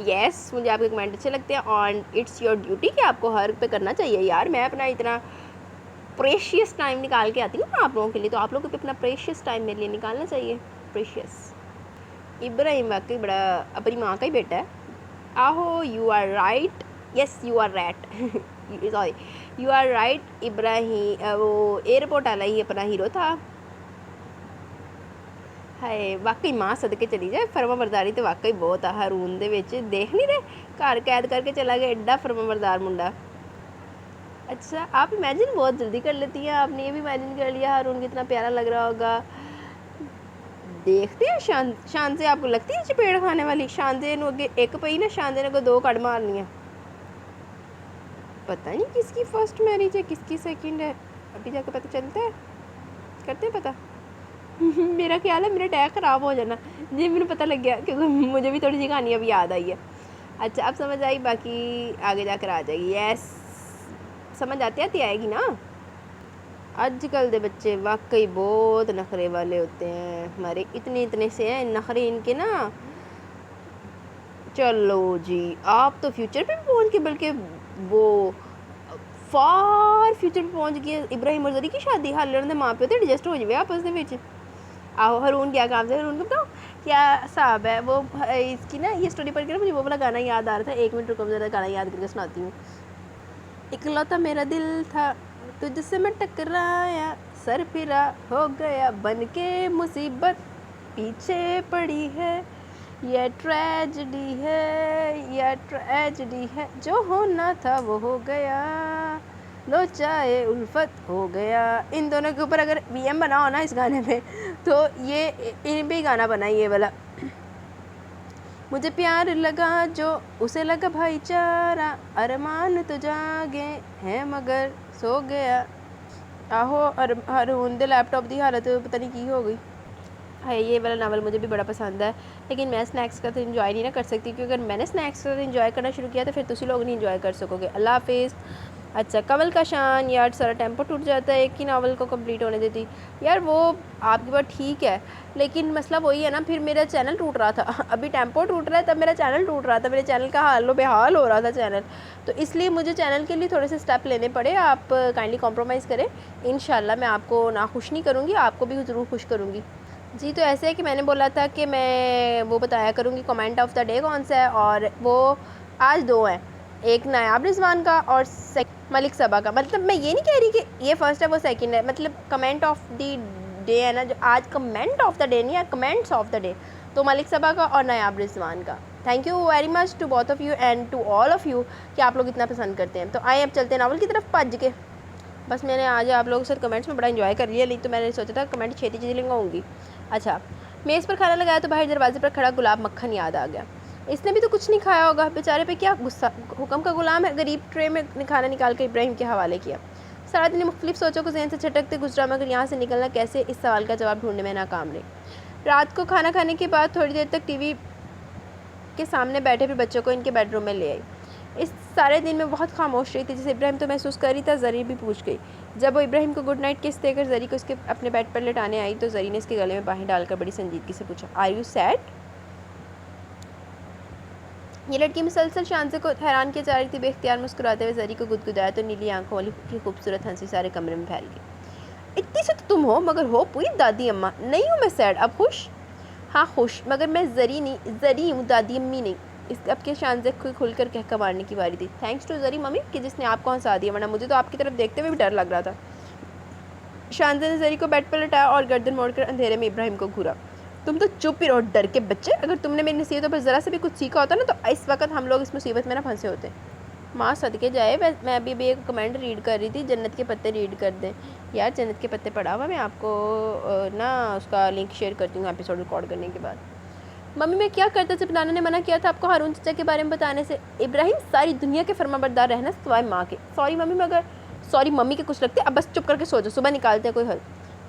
یس مجھے آپ کے کمنٹ اچھے لگتے ہیں اور اٹس یور ڈیوٹی کہ آپ کو ہر پہ کرنا چاہیے یار. میں اپنا اتنا پریشیس ٹائم نکال کے آتی ہوں نا آپ لوگوں کے لیے, تو آپ لوگوں کو بھی اپنا پریشیس ٹائم میرے لیے نکالنا چاہیے. پریشیس. ابراہیم واقعی بڑا اپنی ماں کا ہی بیٹا ہے. آہو you are right. Yes you are right. Sorry you are right. Ibrahim وہ ایئرپورٹ والا ہی اپنا ہیرو تھا. ہائے واقعی ماں صدقے چلی جائے, فرما برداری تو واقعی بہت آ ہارون دے وچ. دیکھ نہیں رہے گھر قید کر کے چلا گیا ایڈا فرما بردار منڈا. اچھا آپ امیجن بہت جلدی کر لیتی ہیں. آپ نے یہ بھی امیجن کر لیا ہارون کتنا پیارا لگ رہا ہوگا. دیکھتے ہیں شان سے آپ کو لگتی ہے چپیڑ کھانے والی. شانزے نو اگے ایک پئی نا, شانزے نے کو 2 کڑ مارنی ہیں. پتہ نہیں کس کی فرسٹ میرج ہے کس کی سیکنڈ ہے, ابھی جا کے پتہ چلتا ہے. کرتے ہیں پتہ. میرا خیال ہے میرا ٹیگ خراب ہو جانا جی مجھے پتہ لگ گیا, کیونکہ مجھے بھی تھوڑی سی کہانی ابھی یاد آئی ہے. اچھا اب سمجھ آئی, باقی آگے جا کر آ جائے گی. یس سمجھ آتی آئے گی نا. آج کل دے بچے واقعی بہت نخرے والے ہوتے ہیں. ہمارے اتنے سے ہیں نخرے ان کے نا. چلو جی آپ تو فیوچر پہ بھی پہنچ کے, بلکہ وہ فار فیوچر پہ پہنچ گئے. ابراہیم اور زری کی شادی حال دے ماں پیو تے ایڈجسٹ ہو جائے آپس دے وچ. آہو ہارون کیا کام سے, ہارون کو بتاؤ کیا حساب ہے. وہ اس کی نا یہ اسٹوری پڑھ کے مجھے وہ والا گانا یاد آ رہا تھا. 1 منٹ رکو ذرا گانا یاد کر کے سناتی ہوں. اکلوتا میرا دل تھا تجھ سے میں ٹکرایا, سر پھرا ہو گیا بن کے مصیبت, پیچھے پڑی ہے یہ ٹریجڈی ہے, یہ ٹریجڈی ہے, جو ہونا تھا وہ ہو گیا, لو چاہے الفت ہو گیا. ان دونوں کے اوپر اگر وی ایم بنا ہو نا اس گانے میں, تو یہ ان پہ ہی گانا بنا یہ والا. مجھے پیار لگا جو اسے لگا بھائی چارہ, ارمان تو جاگے ہیں مگر سو گیا. آہو ہارون دے لیپ ٹاپ دی حالت پتہ نہیں کی ہو گئی. ہے یہ والا ناول مجھے بھی بڑا پسند ہے, لیکن میں اسنیکس کا تو انجوائے نہیں نہ کر سکتی, کیونکہ اگر میں نے اسنیکس کا انجوائے کرنا شروع کیا تو پھر تسی لوگ نہیں انجوائے کر سکو گے. اللہ حافظ. اچھا کنول کا شان, یار سارا ٹیمپو ٹوٹ جاتا ہے ایک ہی ناول کو کمپلیٹ ہونے دیتی. یار وہ آپ کی بات ٹھیک ہے, لیکن مسئلہ وہی ہے نا, پھر میرا چینل ٹوٹ رہا تھا. ابھی ٹیمپو ٹوٹ رہا ہے تب میرا چینل ٹوٹ رہا تھا, میرے چینل کا حال و بحال ہو رہا تھا چینل. تو اس لیے مجھے چینل کے لیے تھوڑے سے اسٹیپ لینے پڑے. آپ کائنڈلی کمپرومائز کریں. انشاءاللہ میں آپ کو نہ خوش نہیں کروں گی, آپ کو بھی ضرور خوش کروں گی. جی تو ایسے ہے کہ میں نے بولا تھا کہ میں وہ بتایا کروں گی کمنٹ آف دا ڈے کون سا ہے, اور وہ آج 2 ہیں, ایک نایاب رضوان کا اور ملک صبا کا. مطلب میں یہ نہیں کہہ رہی کہ یہ فرسٹ ہے وہ سیکنڈ ہے, مطلب کمنٹ آف دی ڈے ہے نا, جو آج کمنٹ آف دا ڈے نہیں ہے, کمنٹس آف دا ڈے. تو ملک صبا کا اور نایاب رضوان کا. Thank you very much to both of you and to all of you کہ آپ لوگ اتنا پسند کرتے ہیں. تو آئیں اب چلتے ہیں ناول کی طرف بھج کے. بس میں نے آج آپ لوگوں کے ساتھ کمنٹس میں بڑا انجوائے کر لیا, نہیں تو میں نے سوچا تھا کمنٹ چھیتی لنگاؤں گی. اچھا میز پر کھانا لگایا تو باہر دروازے پر کھڑا گلاب مکھن یاد آ گیا. اس نے بھی تو کچھ نہیں کھایا ہوگا, بیچارے پہ کیا غصہ, حکم کا غلام ہے. غریب ٹرے میں کھانا نکال کے ابراہیم کے حوالے کیا. سارا دن مختلف سوچوں کو ذہن سے چھٹکتے گزرا, مگر یہاں سے نکلنا کیسے, اس سوال کا جواب ڈھونڈنے میں ناکام رہے. رات کو کھانا کھانے کے بعد تھوڑی دیر تک ٹی وی کے سامنے بیٹھے پھر بچوں کو ان کے بیڈ روم میں لے آئی. اس سارے دن میں بہت خاموش رہی تھی, جسے ابراہیم تو محسوس کر رہی تھا, زری بھی پوچھ گئی. جب وہ ابراہیم کو گڈ نائٹ کس دے کر زری کو اس کے اپنے بیڈ پر لٹانے آئی تو زری نے اس کے گلے میں باہیں ڈال کر بڑی سنجیدگی سے پوچھا, آر یو سیڈ. یہ لڑکی مسلسل شانزے کو حیران کیا جا رہی تھی. بے اختیار مسکراتے ہوئے زری کو گدگدایا تو نیلی آنکھوں والی کی خوبصورت ہنسی سارے کمرے میں پھیل گئی. اتنی سے تو تم ہو, مگر ہو پوری دادی اماں. نہیں ہوں میں سیڈ, اب خوش. ہاں خوش, مگر میں زری نہیں, زری ہوں, دادی امی نہیں. اس اب کے شانزے کھل کر کہکا مارنے کی باری تھی. تھینکس ٹو زری ممی کہ جس نے آپ کو ہنسا دیا, ورنہ مجھے تو آپ کی طرف دیکھتے ہوئے بھی ڈر لگ رہا تھا. شانزے نے زری کو بیڈ پر لٹایا اور گردن موڑ کر اندھیرے میں ابراہیم کو گھورا. تم تو چپ ہی رہو ڈر کے بچے. اگر تم نے میری نصیحتوں پر ذرا سے بھی کچھ سیکھا ہوتا نا, تو اس وقت ہم لوگ اس مصیبت میں نہ پھنسے ہوتے. ماں صدقے جائے, میں ابھی ایک کمنٹ ریڈ کر رہی تھی, جنت کے پتے ریڈ کر دیں. یار جنت کے پتے پڑھا ہوا, میں آپ کو نا اس کا لنک شیئر کرتی ہوں ایپیسوڈ ریکارڈ کرنے کے بعد. ممی میں کیا کرتا جب نانا نے منع کیا تھا آپ کو ہارون چچا کے بارے میں بتانے سے. ابراہیم ساری دنیا کے فرما بردار رہنا سوائے ماں کے. سوری ممی, مگر سوری ممی کے کچھ لگتے, اب بس چپ کر کے سو جاؤ, صبح نکالتے ہیں کوئی حل.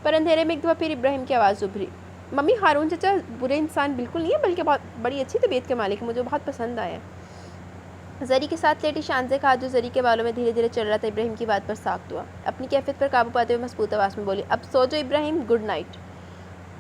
پر اندھیرے میں ایک دفعہ پھر ابراہیم کی آواز ابھری. ممی ہارون چچا برے انسان بالکل نہیں ہے, بلکہ بہت بڑی اچھی طبیعت کے مالک ہے, مجھے بہت پسند آیا. زری کے ساتھ لیٹی شانزے کا ہاتھ جو زری کے بالوں میں دھیرے دھیرے چل رہا تھا ابراہیم کی بات پر ساخت ہوا. اپنی کیفیت پر قابو پاتے ہوئے مضبوط آواز میں بولی, اب سو جو Ibrahim, good night.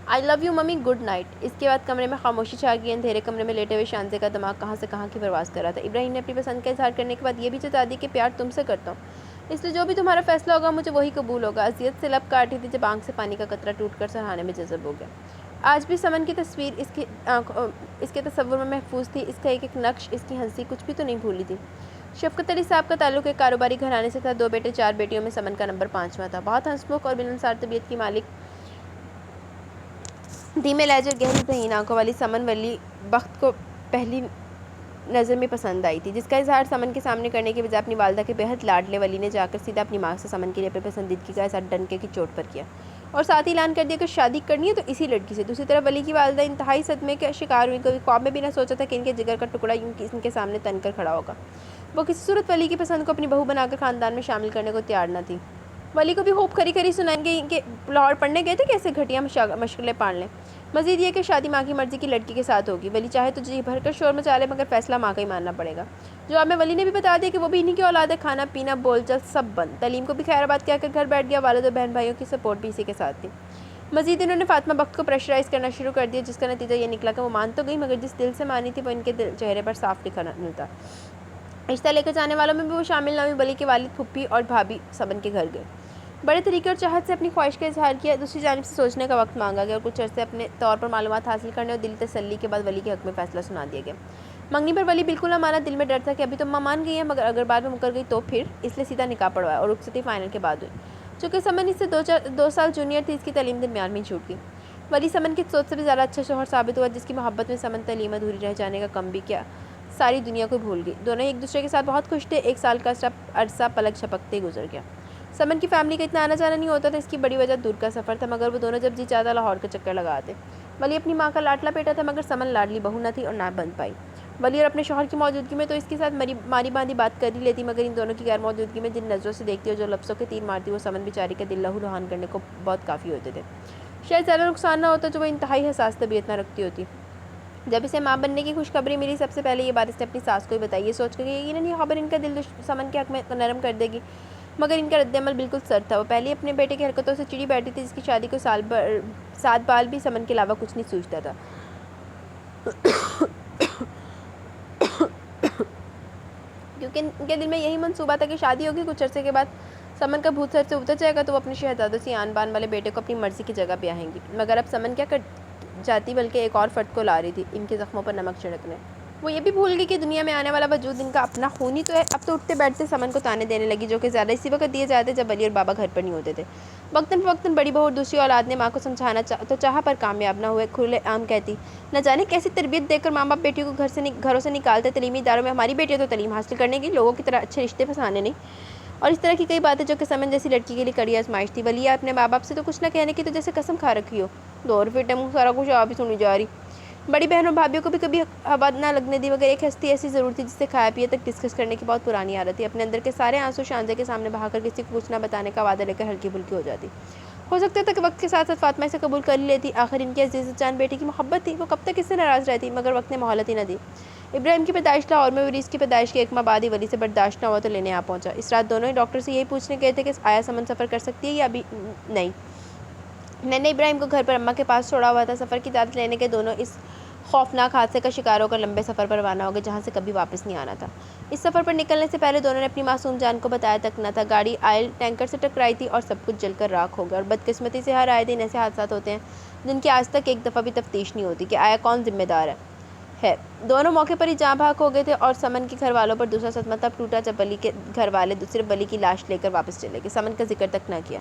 I love you mummy, good night. اس کے بعد کمرے میں خاموشی چھا گئی۔ اندھیرے کمرے میں لیٹے ہوئے شانزے کا دماغ کہاں سے کہاں کی پرواز کر رہا تھا۔ ابراہیم نے اپنی پسند کا اظہار کرنے کے بعد یہ بھی جتا دی کہ پیار تم سے کرتا ہوں، اس لیے جو بھی تمہارا فیصلہ ہوگا مجھے وہی قبول ہوگا۔ اذیت سے لب کاٹ رہی تھی جب آنکھ سے پانی کا قطرہ ٹوٹ کر سرہانے میں جذب ہو گیا۔ آج بھی سمن کی تصویر اس کے تصور میں محفوظ تھی، اس کا ایک ایک نقش، اس کی ہنسی کچھ بھی تو نہیں بھولی تھی۔ شفقت علی صاحب کا تعلق ایک کاروباری گھرانے سے تھا۔ 2 بیٹے 4 بیٹیوں میں سمن کا نمبر 5واں تھا۔ بہت ہنسمکھ اور ملنسار طبیعت کی مالک، دھیمے لہجے اور گہری ذہین آنکھوں والی سمن ولی بخت کو پہلی نظر میں پسند آئی تھی، جس کا اظہار سمن کے سامنے کرنے کے بجائے اپنی والدہ کے بےحد لاڈلے ولی نے جا کر سیدھا اپنی ماں سے سمن کے لیے اپنی پسندیدگی کا اظہار ڈنکے کی چوٹ پر کیا، اور ساتھ ہی اعلان کر دیا کہ شادی کرنی ہے تو اسی لڑکی سے۔ دوسری طرف ولی کی والدہ انتہائی صدمے کے شکار ہوئی، کبھی خواب میں بھی نہ سوچا تھا کہ ان کے جگر کا ٹکڑا ان کے سامنے تن کر کھڑا ہوگا۔ وہ کسی صورت ولی کی پسند کو اپنی بہو بنا کر خاندان میں شامل کرنے کو تیار نہ تھی۔ ولی کو بھی خوب کھری کھری سنائیں گے کہ لاہور پڑھنے گئے تھے کیسے گھٹیا مشغلے پاڑ لیں۔ مزید یہ کہ شادی ماں کی مرضی کی لڑکی کے ساتھ ہوگی، ولی چاہے تو جی بھر کر شور مچا لے مگر فیصلہ ماں کا ہی ماننا پڑے گا۔ جواب میں ولی نے بھی بتا دیا کہ وہ بھی انہی کی اولاد ہے، کھانا پینا بول چال سب بند۔ تعلیم کو بھی خیر آباد کیا کر گھر بیٹھ گیا، والد اور بہن بھائیوں کی سپورٹ بھی اسی کے ساتھ تھی۔ مزید انہوں نے فاطمہ بخت کو پریشرائز کرنا شروع کر دیا، جس کا نتیجہ یہ نکلا کہ وہ مان تو گئی مگر جس دل سے مانی تھی وہ ان کے چہرے پر صاف لکھا ملتا۔ رشتہ لے کر جانے والوں میں بھی وہ شامل نہ ہوئی، ولی کے والد پھپھی اور بھابھی سمن کے گھر گئے، بڑے طریقے اور چاہت سے اپنی خواہش کا اظہار کیا۔ دوسری جانب سے سوچنے کا وقت مانگا گیا اور کچھ عرصے اپنے طور پر معلومات حاصل کرنے اور دلی تسلی کے بعد ولی کے حق میں فیصلہ سنا دیا گیا۔ منگنی پر ولی بالکل نہ مانا، دل میں ڈر تھا کہ ابھی تو ماں مان گئی ہیں مگر اگر بعد میں مکر گئی تو پھر، اس لیے سیدھا نکاح پڑھوایا اور رخصتی فائنل کے بعد ہوئی۔ چونکہ سمن اس سے 2 سال جونیئر تھی، اس کی تعلیم درمیان میں چھوٹ گئی۔ ولی سمن کی سوچ سے بھی زیادہ اچھا شوہر ثابت ہوا، جس کی محبت میں سمن تعلیم ادھوری رہ جانے کا کم بھی کیا ساری دنیا کو بھول گئی۔ دونوں ایک دوسرے کے ساتھ بہت خوش تھے۔ 1 سال کا عرصہ پلک جھپکتے گزر گیا۔ سمن کی فیملی کا اتنا آنا جانا نہیں ہوتا تھا، اس کی بڑی وجہ دور کا سفر تھا، مگر وہ دونوں جب جی چاہتا لاہور کا چکر لگاتے۔ ولی اپنی ماں کا لاڈلا بیٹا تھا مگر سمن لاڈلی بہو نہ تھی اور نہ بن پائی۔ ولی اور اپنے شوہر کی موجودگی میں تو اس کے ساتھ ماری باندھی بات کر ہی لیتی، مگر ان دونوں کی غیر موجودگی میں جن نظروں سے دیکھتی اور جو لفظوں کے تیر مارتی وہ سمن بیچاری کا دل لہو لہان کرنے کو بہت کافی ہوتے تھے۔ شاید زیادہ نقصان نہ ہوتا جو وہ انتہائی حساس طبیعت نہ رکھتی ہوتی۔ جب اسے ماں بننے کی خوشخبری ملی سب سے پہلے یہ بات اس نے اپنی ساس کو ہی بتائی، یہ سوچ کر کہ یقیناً یہ خبر ان کا دل سمن کے حق میں نرم کر دے گی، مگر ان کا رد عمل بالکل سرد تھا۔ وہ پہلے اپنے بیٹے کی حرکتوں سے چڑی بیٹھی تھی، جس کی شادی کو 7 بال بھی سمن کے علاوہ کچھ نہیں سوچتا تھا۔ کیونکہ ان کے دل میں یہی منصوبہ تھا کہ شادی ہوگی، کچھ عرصے کے بعد سمن کا بھوت سر سے اتر جائے گا تو وہ اپنے شہزادوں سے آن بان والے بیٹے کو اپنی مرضی کی جگہ پہ آئیں گی۔ مگر اب سمن کیا کر جاتی بلکہ ایک اور فرد کو لا رہی تھی ان کے زخموں پر نمک چھڑکنے۔ وہ یہ بھی بھول گئی کہ دنیا میں آنے والا وجود ان کا اپنا خون ہی تو ہے۔ اب تو اٹھتے بیٹھتے سمن کو تانے دینے لگی، جو کہ زیادہ اسی وقت دیے جاتے جب ولی اور بابا گھر پر نہیں ہوتے تھے۔ وقتاً فوقتاً بڑی بہو اور دوسری اولاد نے ماں کو سمجھانا تو چاہا پر کامیاب نہ ہوئے۔ کھلے عام کہتی، نہ جانے کیسی تربیت دے کر ماں باپ بیٹیوں کو گھروں سے نکالتے، تعلیمی اداروں میں ہماری بیٹیاں تو تعلیم حاصل کرنے کی، لوگوں کی طرح اچھے رشتے پھنسانے نہیں، اور اس طرح کی کئی باتیں جو کہ سمن جیسی لڑکی کے لیے کڑی آزمائش تھی۔ ولی اپنے ماں باپ سے تو کچھ نہ کہنے کی تو جیسے قسم کھا رکھی ہو، دور فٹ ہے، سارا کچھ آپ ہی سنی جا رہی۔ بڑی بہنوں بھابھیوں کو بھی کبھی ہوا نہ لگنے دی، مگر ایک ہستی ایسی ضرور تھی جس سے کھایا پیا تک ڈسکس کرنے کی بہت پرانی عادت تھی۔ اپنے اندر کے سارے آنسو شانزے کے سامنے بہا کر کسی کو کچھ نہ بتانے کا وعدہ لے کر ہلکی پھلکی ہو جاتی۔ ہو سکتا تھا کہ وقت کے ساتھ ساتھ فاطمہ اسے قبول کر ہی لیتی، آخر ان کی عزیز جان بیٹی کی محبت تھی، وہ کب تک اس سے ناراض رہتی، مگر وقت نے مہلت ہی نہ دی۔ ابراہیم کی پیدائش لاہور میں ہوئی، اس کی پیدائش کے 1 ماہ بعد ہی ولی سے برداشت نہ ہوا تو لینے آ پہنچا۔ اس رات دونوں ہی ڈاکٹر سے یہی پوچھنے گئے تھے کہ آیا سمن سفر کر سکتی ہے یا ابھی نہیں۔ میں نے ابراہیم کو گھر پر اماں کے پاس چھوڑا ہوا تھا۔ سفر کی اجازت لینے کے دونوں اس خوفناک حادثے کا شکار ہو کر لمبے سفر پر روانہ ہو گئے جہاں سے کبھی واپس نہیں آنا تھا۔ اس سفر پر نکلنے سے پہلے دونوں نے اپنی معصوم جان کو بتایا تک نہ تھا۔ گاڑی آئل ٹینکر سے ٹکرائی تھی اور سب کچھ جل کر راکھ ہو گیا، اور بدقسمتی سے ہر آئے دن ایسے حادثات ہوتے ہیں جن کی آج تک ایک دفعہ بھی تفتیش نہیں ہوتی کہ آیا کون ذمہ دار ہے۔ دونوں موقع پر ہی جاں بحق ہو گئے تھے اور سمن کے گھر والوں پر دوسرا صدمہ تب ٹوٹا جب ولی کے گھر والے صرف ولی کی لاش لے کر واپس چلے گئے، سمن کا ذکر تک نہ کیا۔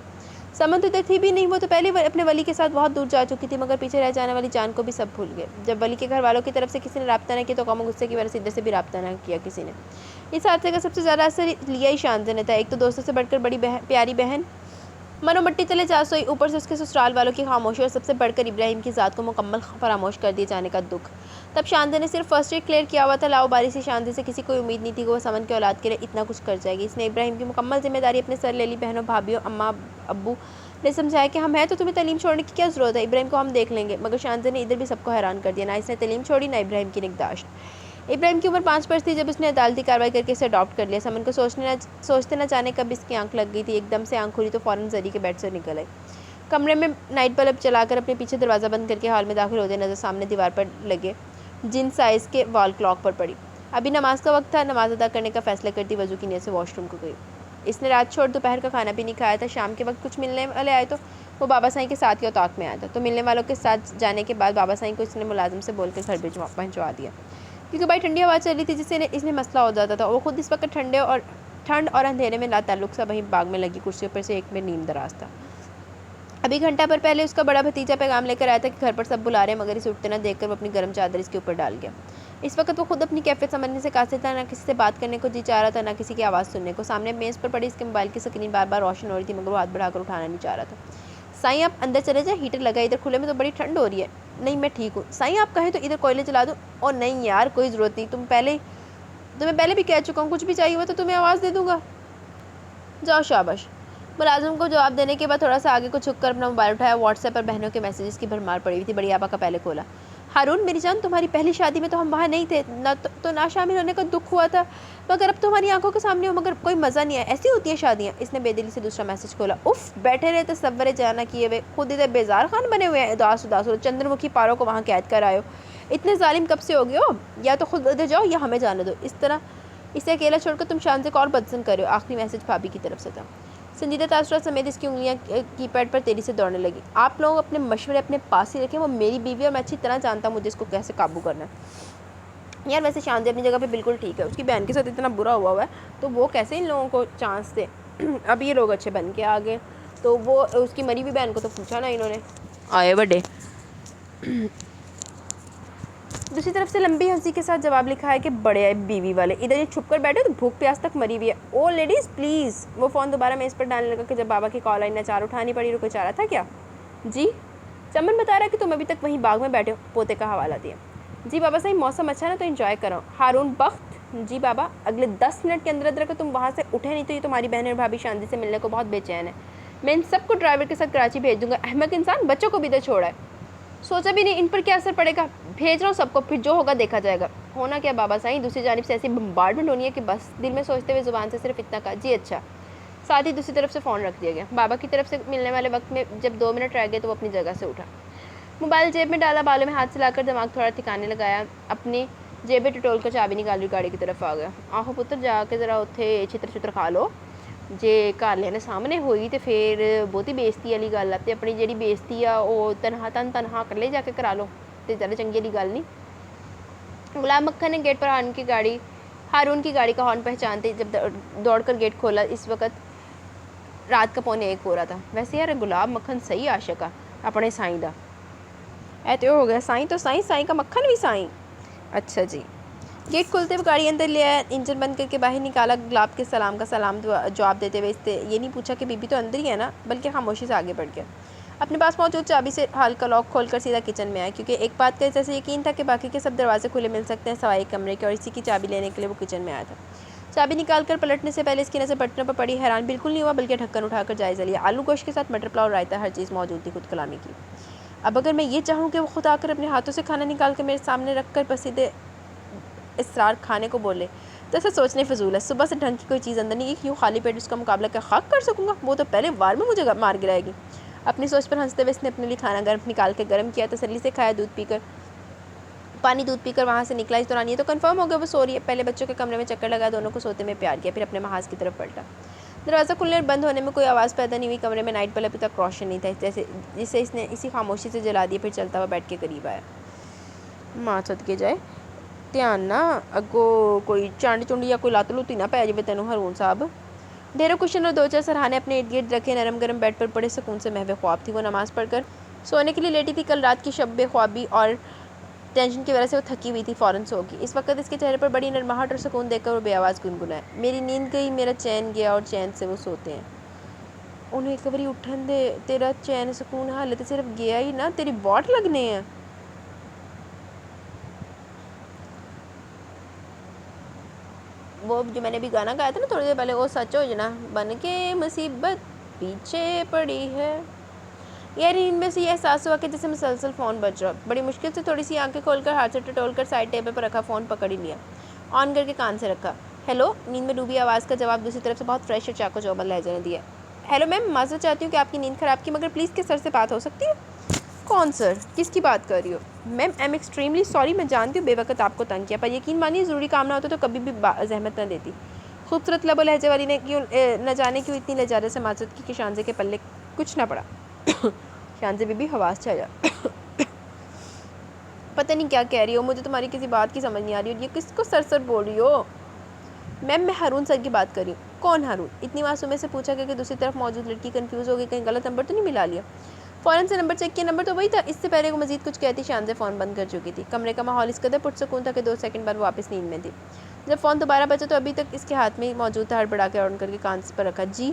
سمن تو ادھر تھی بھی نہیں، وہ تو پہلے اپنے ولی کے ساتھ بہت دور جا چکی تھی، مگر پیچھے رہ جانے والی جان کو بھی سب بھول گئے۔ جب ولی کے گھر والوں کی طرف سے کسی نے رابطہ نہ کیا تو غم و غصے کی وجہ سے ادھر سے بھی رابطہ نہ کیا کسی نے۔ اس حادثے کا سب سے زیادہ اثر لیا ہی شانزے نے تھا۔ ایک تو دوستوں سے بڑھ کر بڑی پیاری بہن منو مٹی تلے جا سوئی، اوپر سے اس کے سسرال والوں کی خاموشی، اور سب سے بڑھ کر ابراہیم کی ذات کو مکمل فراموش کر دیے جانے کا دکھ۔ تب شانزے نے صرف فرسٹ ایڈ کلیئر کیا ہوا تھا۔ لاؤبالی سے شانزے سے کسی کوئی امید نہیں تھی کہ وہ سمن کے اولاد کے لیے اتنا کچھ کر جائے گی۔ اس نے ابراہیم کی مکمل ذمہ داری اپنے سر لے لی۔ بہنوں بھابھیوں اماں ابو نے سمجھایا کہ ہم ہیں تو تمہیں تعلیم چھوڑنے کی کیا ضرورت ہے، ابراہیم کو ہم دیکھ لیں گے، مگر شانزے نے ادھر بھی سب کو حیران کر دیا۔ نہ اس نے تعلیم چھوڑی نہ ابراہیم کی نگہداشت۔ ابراہیم کی عمر 5 برس تھی جب اس نے عدالتی کارروائی کر کے اسے اڈاپٹ کر لیا۔ سمن کو سوچتے نہ جانے کب اس کی آنکھ لگ گئی تھی، ایک دم سے آنکھ کھلی تو فوراً زری کے بیڈ سے نکل آئی۔ کمرے میں نائٹ بلب چلا کر اپنے پیچھے دروازہ بند کر کے ہال میں داخل ہوتے نظر سامنے دیوار پر لگے جن سائز کے وال کلاک پر پڑی۔ ابھی نماز کا وقت تھا، نماز ادا کرنے کا فیصلہ کرتی وضو کی نیت سے واش روم کو گئی۔ اس نے رات چھوڑ دوپہر کا کھانا بھی نہیں کھایا تھا۔ شام کے وقت کچھ ملنے والے آئے تو وہ بابا سائیں کے ساتھ ہی اتاق میں آیا تھا، تو ملنے والوں کے ساتھ جانے کے بعد بابا سائیں کو اس نے ملازم سے بول کر گھر پہنچوا دیا، کیونکہ بھائی ٹھنڈی ہوا چل رہی تھی جس سے اس میں مسئلہ ہو جاتا تھا۔ وہ خود اس وقت ٹھنڈ اور اندھیرے میں لا تعلق سا وہیں باغ میں لگی کرسی پر سے ایک میں نیم دراز تھا۔ ابھی گھنٹہ بھر پہلے اس کا بڑا بھتیجا پیغام لے کر آیا تھا کہ گھر پر سب بلا رہے ہیں، مگر اسے اٹھتے نہ دیکھ کر وہ اپنی گرم چادر اس کے اوپر ڈال گیا۔ اس وقت وہ خود اپنی کیفیت سمجھنے سے قاصر تھا، نہ کسی سے بات کرنے کو جی چاہ رہا تھا، نہ کسی کی آواز سننے کو۔ سامنے میز پر پڑی اس کے موبائل کی سکرین بار بار روشن ہو رہی تھی، مگر وہ ہاتھ بڑھا کر اٹھانا نہیں چاہ رہا تھا۔ سائیں آپ اندر چلے جائیں، ہیٹر لگا، ادھر کھلے میں تو بڑی ٹھنڈ ہو رہی ہے۔ نہیں میں ٹھیک ہوں۔ سائیں آپ کہیں تو ادھر کوئلے چلا دوں؟ اور نہیں یار کوئی ضرورت نہیں، تمہیں پہلے بھی کہہ چکا ہوں، کچھ بھی چاہیے ہوا تو تمہیں آواز دے دوں گا۔ جاؤ شاباش۔ ملازم کو جواب دینے کے بعد تھوڑا سا آگے کو جھک کر اپنا موبائل اٹھایا۔ واٹس ایپ پر بہنوں کے میسیجز کی بھرمار پڑی ہوئی تھی۔ بڑی آپا کا پہلے کھولا۔ ہارون میری جان، تمہاری پہلی شادی میں تو ہم وہاں نہیں تھے، نہ شامل ہونے کا دکھ ہوا تھا، مگر اب تمہاری آنکھوں کے سامنے ہو، مگر کوئی مزہ نہیں آیا۔ ایسی ہوتی ہیں شادیاں۔ اس نے بے دلی سے دوسرا میسیج کھولا۔ اف بیٹھے رہے تصور جانا کیے ہوئے، خود ادھر بیزار خان بنے ہوئے ہیں، اداس ہو، چندر مکھی پاروں کو وہاں قید کر آئے ہو۔ اتنے ظالم کب سے ہو گئے ہو؟ یا تو خود ادھر جاؤ یا ہمیں جانے دو، اس طرح اسے اکیلا چھوڑ کر تم شان سے اور بدسن کر رہے ہو۔ آخری میسیج بھابھی کی طرف سے تھا۔ سنجیدہ تاثرات سمیت اس کی انگلیاں کی پیڈ پر تیزی سے دوڑنے لگی۔ آپ لوگ اپنے مشورے اپنے پاس ہی رکھیں، وہ میری بیوی اور میں اچھی طرح جانتا ہوں مجھے اس کو کیسے قابو کرنا ہے۔ یار ویسے شان دی اپنی جگہ پہ بالکل ٹھیک ہے، اس کی بہن کے ساتھ اتنا برا ہوا ہے تو وہ کیسے ان لوگوں کو چانس دے۔ اب یہ لوگ اچھے بن کے آگے، تو وہ اس کی مری ہوئی بہن کو تو پوچھا نا انہوں نے، آئے بڑے۔ دوسری طرف سے لمبی ہنسی کے ساتھ جواب لکھا ہے کہ بڑے بیوی والے ادھر یہ چھپ کر بیٹھے تو بھوک پیاس تک مری ہوئی ہے۔ او لیڈیز پلیز۔ وہ فون دوبارہ میز پر ڈالنے لگا کہ جب بابا کی کال آئی، ناچار اٹھانی پڑی۔ کوئی چارہ تھا کیا؟ جی چمن بتا رہا ہے کہ تم ابھی تک وہیں باغ میں بیٹھے ہو، پوتے کا حوالہ دیا۔ جی بابا صحیح، موسم اچھا نا تو انجوائے کرو۔ ہارون بخت، جی بابا اگلے 10 منٹ کے اندر اگر تم وہاں سے اٹھے نہیں تو یہ تمہاری بہن اور بھابھی شاندی سے ملنے کو بہت بے چین ہے۔ میں ان سب کو ڈرائیور کے ساتھ کراچی بھیج دوں گا۔ احمق انسان، بچوں کو بھی ادھر چھوڑا ہے، سوچا بھی نہیں ان پر کیا اثر پڑے گا۔ بھیج رہا ہوں سب کو، پھر جو ہوگا دیکھا جائے گا۔ ہونا کیا بابا صاحب، دوسری جانب سے ایسی بمبارڈمنٹ ہونی ہے کہ بس دل میں سوچتے ہوئے زبان سے صرف اتنا کہا، جی اچھا۔ ساتھ ہی دوسری طرف سے فون رکھ دیا گیا۔ بابا کی طرف سے ملنے والے وقت میں جب 2 منٹ رہ گئے تو وہ اپنی جگہ سے اٹھا، موبائل جیب میں ڈالا، بالوں میں ہاتھ چلا کر دماغ تھوڑا ٹھکانے لگایا، اپنی جیبیں ٹٹول کر چابی نکالی، گاڑی کی طرف آ گیا۔ آہو پتر جا کے ذرا اتھے چتر کھا لو، جے گھر لینے سامنے ہوئی تو پھر بہت ہی بےزتی والی گل ہے، اپنی جیڑی بےزتی آ وہ تنہا کلے جا کے کرا لو تو زیادہ چنگی والی گل نہیں۔ غلام مکھن نے گیٹ پر ہارون کی گاڑی کا ہارن پہچانتے جب دوڑ کر گیٹ کھولا۔ اس وقت رات کا 1:15 ہو رہا تھا۔ ویسے یار غلام مکھن صحیح عاشق آ اپنے سائیں دا، اے تو ہو گیا سائیں تو سائیں کا مکھن بھی سائیں۔ اچھا جی۔ گیٹ کھولتے ہوئے گاڑی اندر لے آیا، انجن بند کر کے باہر نکالا۔ گلاب کے سلام کا جواب دیتے ہوئے اس سے یہ نہیں پوچھا کہ بی بی تو اندر ہی ہے نا، بلکہ خاموشی سے آگے بڑھ گیا۔ اپنے پاس موجود چابی سے ہال کا لاک کھول کر سیدھا کچن میں آیا، کیونکہ ایک بات کا جیسے یقین تھا کہ باقی کے سب دروازے کھلے مل سکتے ہیں سوائے ایک کمرے کے، اور اسی کی چابی لینے کے لیے وہ کچن میں آیا تھا۔ چابی نکال کر پلٹنے سے پہلے اس کی نظر بٹنوں پر پڑی، حیران بالکل نہیں ہوا بلکہ ڈھکن اٹھا کر جائزہ لیا۔ آلو گوشت کے ساتھ مٹر پلاؤ، رائتا، ہر چیز موجود تھی۔ خود کلامی کی۔ اب اگر میں یہ چاہوں کہ وہ خود آ کر اپنے ہاتھوں سے کھانا نکال کر میرے سامنے رکھ کر بسیدے اسرار کھانے کو بولے تو ایسا سوچنے فضول ہے۔ صبح سے ڈھنگ کی کوئی چیز اندر نہیں، یوں خالی پیٹ اس کا مقابلہ کیا خاک کر سکوں گا؟ وہ تو پہلے وار میں مجھے مار گرائے گی۔ اپنی سوچ پر ہنستے ہوئے اس نے اپنے لیے کھانا نکال کے گرم کیا، تسلی سے کھایا، دودھ پی کر وہاں سے نکلا۔ اس دوران یہ تو کنفرم ہو گیا وہ سو رہی ہے۔ پہلے بچوں کے کمرے میں چکر لگا، دونوں کو سوتے میں پیار کیا، پھر اپنے محاذ کی طرف پلٹا۔ دروازہ کھلنے اور بند ہونے میں کوئی آواز پیدا نہیں ہوئی، کمرے میں نائٹ بلب تک روشن نہیں تھا، جسے اس نے اسی خاموشی سے جلا دیا، پھر چلتا ہوا بیڈ کے قریب آیا۔ ماں صدقے جائے دھیان نہ اگو کوئی چانڈ چنڈی یا کوئی لات لوتی نہ پی جائے تینوں ہارون صاحب۔ ڈھیروں کشن اور 2-4 سرہانے اپنے ارد گرد رکھے نرم گرم بیڈ پر بڑے سکون سے محو خواب تھی۔ وہ نماز پڑھ کر سونے کے لیے لیٹی تھی۔ کل رات کی شب خوابی اور ٹینشن کی وجہ سے وہ تھکی ہوئی تھی، فوراً سو گئی۔ اس وقت اس کے چہرے پر بڑی نرماہٹ اور سکون دیکھ کر وہ بے آواز گنگنایا، میری نیند گئی، میرا چین گیا، اور چین سے وہ سوتے ہیں۔ انہیں ایک باری اٹھن دے، تیرا چین سکون حالت صرف گیا ہی نا، تیری واٹ لگنے ہیں۔ وہ جو میں نے بھی گانا گایا تھا نا تھوڑی دیر پہلے، وہ سچ ہو جانا، بن کے مصیبت پیچھے پڑی ہے۔ یار ان میں سے یہ احساس ہوا کہ جیسے مسلسل فون بج رہا، بڑی مشکل سے تھوڑی سی آنکھیں کھول کر ہاتھ سے ٹٹول کر سائڈ ٹیبل پر رکھا فون پکڑ ہی لیا، آن کر کے کان سے رکھا۔ ہیلو، نیند میں ڈوبی آواز کا جواب دوسری طرف سے بہت فریش اور چاق و چوبند لہجے نے دیا۔ ہیلو میم، معذرت چاہتی ہوں کہ آپ کی نیند خراب کی، مگر پلیز کے سر سے بات ہو سکتی ہے؟ کون سر؟ کس کی بات کر رہی ہو؟ میم آئی ایم ایکسٹریملی سوری، میں جانتی ہوں بے وقت آپ کو تنگ کیا، پر یقین مانیے ضروری کام نہ ہوتا تو کبھی بھی زحمت نہ دیتی۔ خوبصورت لب و لہجے والی نے کیوں نہ جانے کیوں اتنی لجاجت سے معذرت کی کہ شانزے کے پلے کچھ نہ پڑا۔ شانزے بی بی حواس سے آیا، پتہ نہیں کیا کہہ رہی ہو، مجھے تمہاری کسی بات کی سمجھ نہیں آ رہی، اور یہ کس کو سر سر بول رہی ہو؟ میم میں ہارون سر کی بات کر رہی ہوں۔ کون ہارون؟ اتنی معصومیت سے پوچھا کہ دوسری طرف موجود لڑکی کنفیوز ہو گئی، کہیں غلط نمبر تو نہیں ملا لیا۔ فوراً سے نمبر چیک کیا، نمبر تو وہی تھا۔ اس سے پہلے وہ مزید کچھ کہتی شانزے فون بند کر چکی تھی۔ کمرے کا ماحول اس قدر پرسکون تھا کہ 2 سیکنڈ بعد واپس نیند میں تھی۔ جب فون دوبارہ بجا تو ابھی تک اس کے ہاتھ میں موجود تھا، ہڑبڑا کے آن کر کے کان پر رکھا۔ جی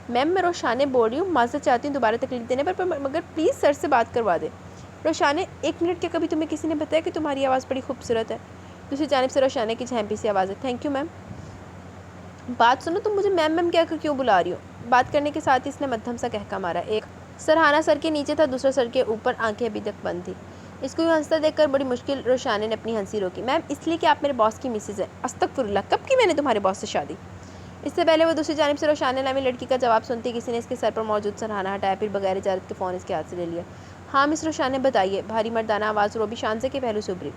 میم میں روشانے بول رہی ہوں، معذرت چاہتی ہوں دوبارہ تکلیف دینے پر، مگر پلیز سر سے بات کروا دے۔ روشانے 1 منٹ، کیا کبھی تمہیں کسی نے بتایا کہ تمہاری آواز بڑی خوبصورت ہے؟ دوسری جانب سے روشانے کی جھیمپی سی آواز ہے، تھینک یو میم۔ بات سنو، تم مجھے میم میم کیا کیوں بلا رہی ہو؟ بات کرنے کے ساتھ اس نے مدھم سا کہکا مارا۔ ایک سرہانہ سر کے نیچے تھا، دوسرا سر کے اوپر، آنکھیں ابھی تک بند تھی۔ اس کو ہنستا دیکھ کر بڑی مشکل روشانے نے اپنی ہنسی روکی۔ میم اس لیے کہ آپ میرے باس کی مسز ہیں۔ استغفر اللہ، کب کی میں نے تمہارے باس سے شادی؟ اس سے پہلے وہ دوسری جانب سے روشانے نامی لڑکی کا جواب سنتی کسی نے اس کے سر پر موجود سرہانہ ہٹایا، پھر بغیر اجازت کے فون اس کے ہاتھ سے لے لیا۔ ہاں مس روشانے بتائیے، بھاری مردانہ آواز روبی شانزے کے پہلو سے ابھری۔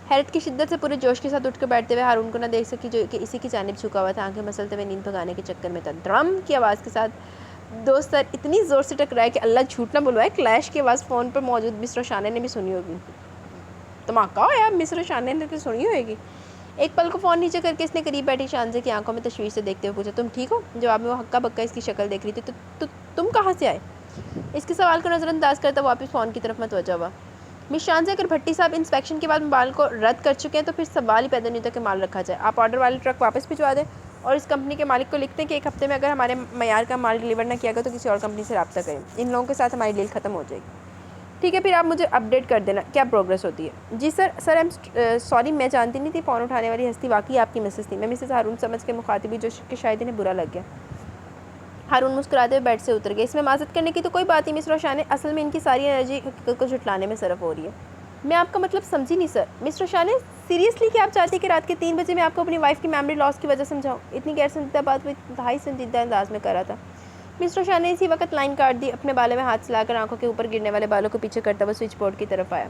حیرت کی شدت سے پورے جوش کے ساتھ اٹھ کر بیٹھتے ہوئے ہارون کو نہ دیکھ سکی جو کہ اسی کی جانب جھکا ہوا تھا، آنکھیں مسلتے ہوئے نیند بھگانے کے چکر میں تھا۔ درم کی آواز کے ساتھ 2 سر اتنی زور سے ٹکرائے کہ اللہ جھوٹ نہ بلوائے، کلیش کی آواز فون پر موجود مس روشانے نے بھی سنی ہوگی۔ دھماکہ ہوا، مس روشانے نے تو سنی ہوگی۔ ایک پل کو فون نیچے کر کے اس نے قریب بیٹھی شانزے کی آنکھوں میں تشویش سے دیکھتے ہوئے پوچھا، تم ٹھیک ہو؟ جواب میں وہ ہکا بکا اس کی شکل دیکھ رہی تھی۔ تو تم کہاں سے آئے؟ اس کے سوال کو نظر انداز کرتا واپس فون کی طرف متوجہ ہوا۔ مس شانزے، اگر بھٹی صاحب انسپیکشن کے بعد مال کو رد کر چکے ہیں تو پھر سوال ہی پیدا نہیں ہوتا کہ مال رکھا جائے۔ آپ آرڈر والے ٹرک واپس بھجوا دیں اور اس کمپنی کے مالک کو لکھتے ہیں کہ 1 ہفتے میں اگر ہمارے معیار کا مال ڈیلیور نہ کیا گیا تو کسی اور کمپنی سے رابطہ کریں، ان لوگوں کے ساتھ ہماری ڈیل ختم ہو جائے گی۔ ٹھیک ہے، پھر آپ مجھے اپڈیٹ کر دینا کیا پروگریس ہوتی ہے۔ جی سر سوری، میں جانتی نہیں تھی فون اٹھانے والی ہستی واقعی آپ کی مسز تھی۔ میں مسز ہارون سمجھ کے مخاطب جو کہ شاید انہیں برا لگ گیا۔ ہارون مسکراتے ہوئے بیڈ سے اتر گئے۔ اس میں معذرت کرنے کی تو کوئی بات نہیں مس روشانے، اصل میں ان کی ساری انرجی حقیقت کو جھٹلانے میں صرف ہو رہی ہے۔ میں آپ کا مطلب سمجھی نہیں سر۔ مس روشانے سیریسلی کہ آپ چاہتی ہیں کہ رات کے 3 بجے میں آپ کو اپنی وائف کی میموری لاس کی وجہ سمجھاؤں؟ اتنی غیر سنجیدہ بات وہ انتہائی سنجیدہ انداز میں کر رہا تھا۔ مس روشانے نے اسی وقت لائن کاٹ دی، اپنے بالوں میں ہاتھ چلا کر آنکھوں کے اوپر گرنے والے بالوں کو پیچھے کرتا ہوا سوئچ بورڈ کی طرف آیا،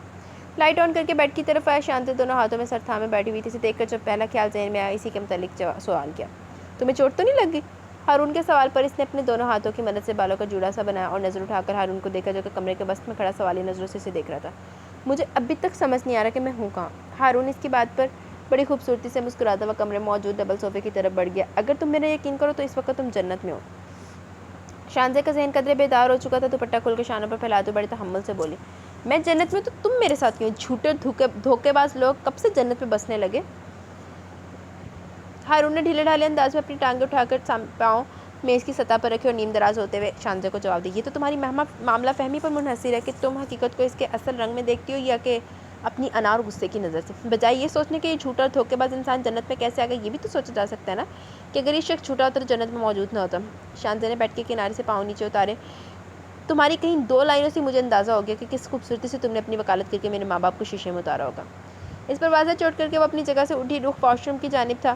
لائٹ آن کر کے بیڈ کی طرف آیا۔ شانزے دونوں ہاتھوں میں سر تھامے بیٹھی ہوئی تھی، اسے دیکھ کر جب پہلا خیال ذہن میں آیا اسی کے متعلق سوال کیا، تمہیں چوٹ تو نہیں لگ گئی؟ ہارون کے سوال پر اس نے اپنے دونوں ہاتھوں کی مدد سے بالوں کا جوڑا سا بنایا اور نظر اٹھا کر ہارون کو دیکھا جو کہ کمرے کے وسط میں کھڑا سوالی نظروں سے اسے دیکھ رہا تھا۔ مجھے ابھی تک سمجھ نہیں آ رہا کہ میں ہوں کہاں۔ ہارون اس کی بات پر بڑی خوبصورتی سے مسکراتا ہوا کمرے میں موجود ڈبل صوفے کی طرف بڑھ گیا۔ اگر تم میرا یقین کرو تو اس وقت تم جنت میں ہو۔ شانزے کا ذہن قدرے بیدار ہو چکا تھا، دوپٹہ کھول کے شانوں پر پھیلاتے بڑے تحمل سے بولی، میں جنت میں تو تم میرے ساتھ کیوں؟ جھوٹے دھوکے باز لوگ کب سے جنت میں بسنے لگے؟ ہارون نے ڈھیلے ڈھالے انداز میں اپنی ٹانگیں اٹھا کر پاؤں میز کی سطح پر رکھے اور نیم دراز ہوتے ہوئے شانزے کو جواب دی، یہ تو تمہاری معاملہ فہمی پر منحصر ہے کہ تم حقیقت کو اس کے اصل رنگ میں دیکھتی ہو یا کہ اپنی انا اور غصے کی نظر سے۔ بجائے یہ سوچنے کہ یہ جھوٹا اور دھوکے باز انسان جنت میں کیسے آ گیا، یہ بھی تو سوچا جا سکتا ہے نا کہ اگر یہ شخص جھوٹا ہوتا تو جنت میں موجود نہ ہوتا۔ شانزے نے بیٹھ کے کنارے سے پاؤں نیچے اتارے، تمہاری کہیں 2 لائنوں سے مجھے اندازہ ہو گیا کہ کس خوبصورتی سے تم نے اپنی وکالت کر کے میرے ماں باپ کو شیشے میں اتارا ہوگا۔ اس پر واضح چوٹ کر کے وہ اپنی جگہ سے اٹھی، رخ واش روم کی جانب تھا،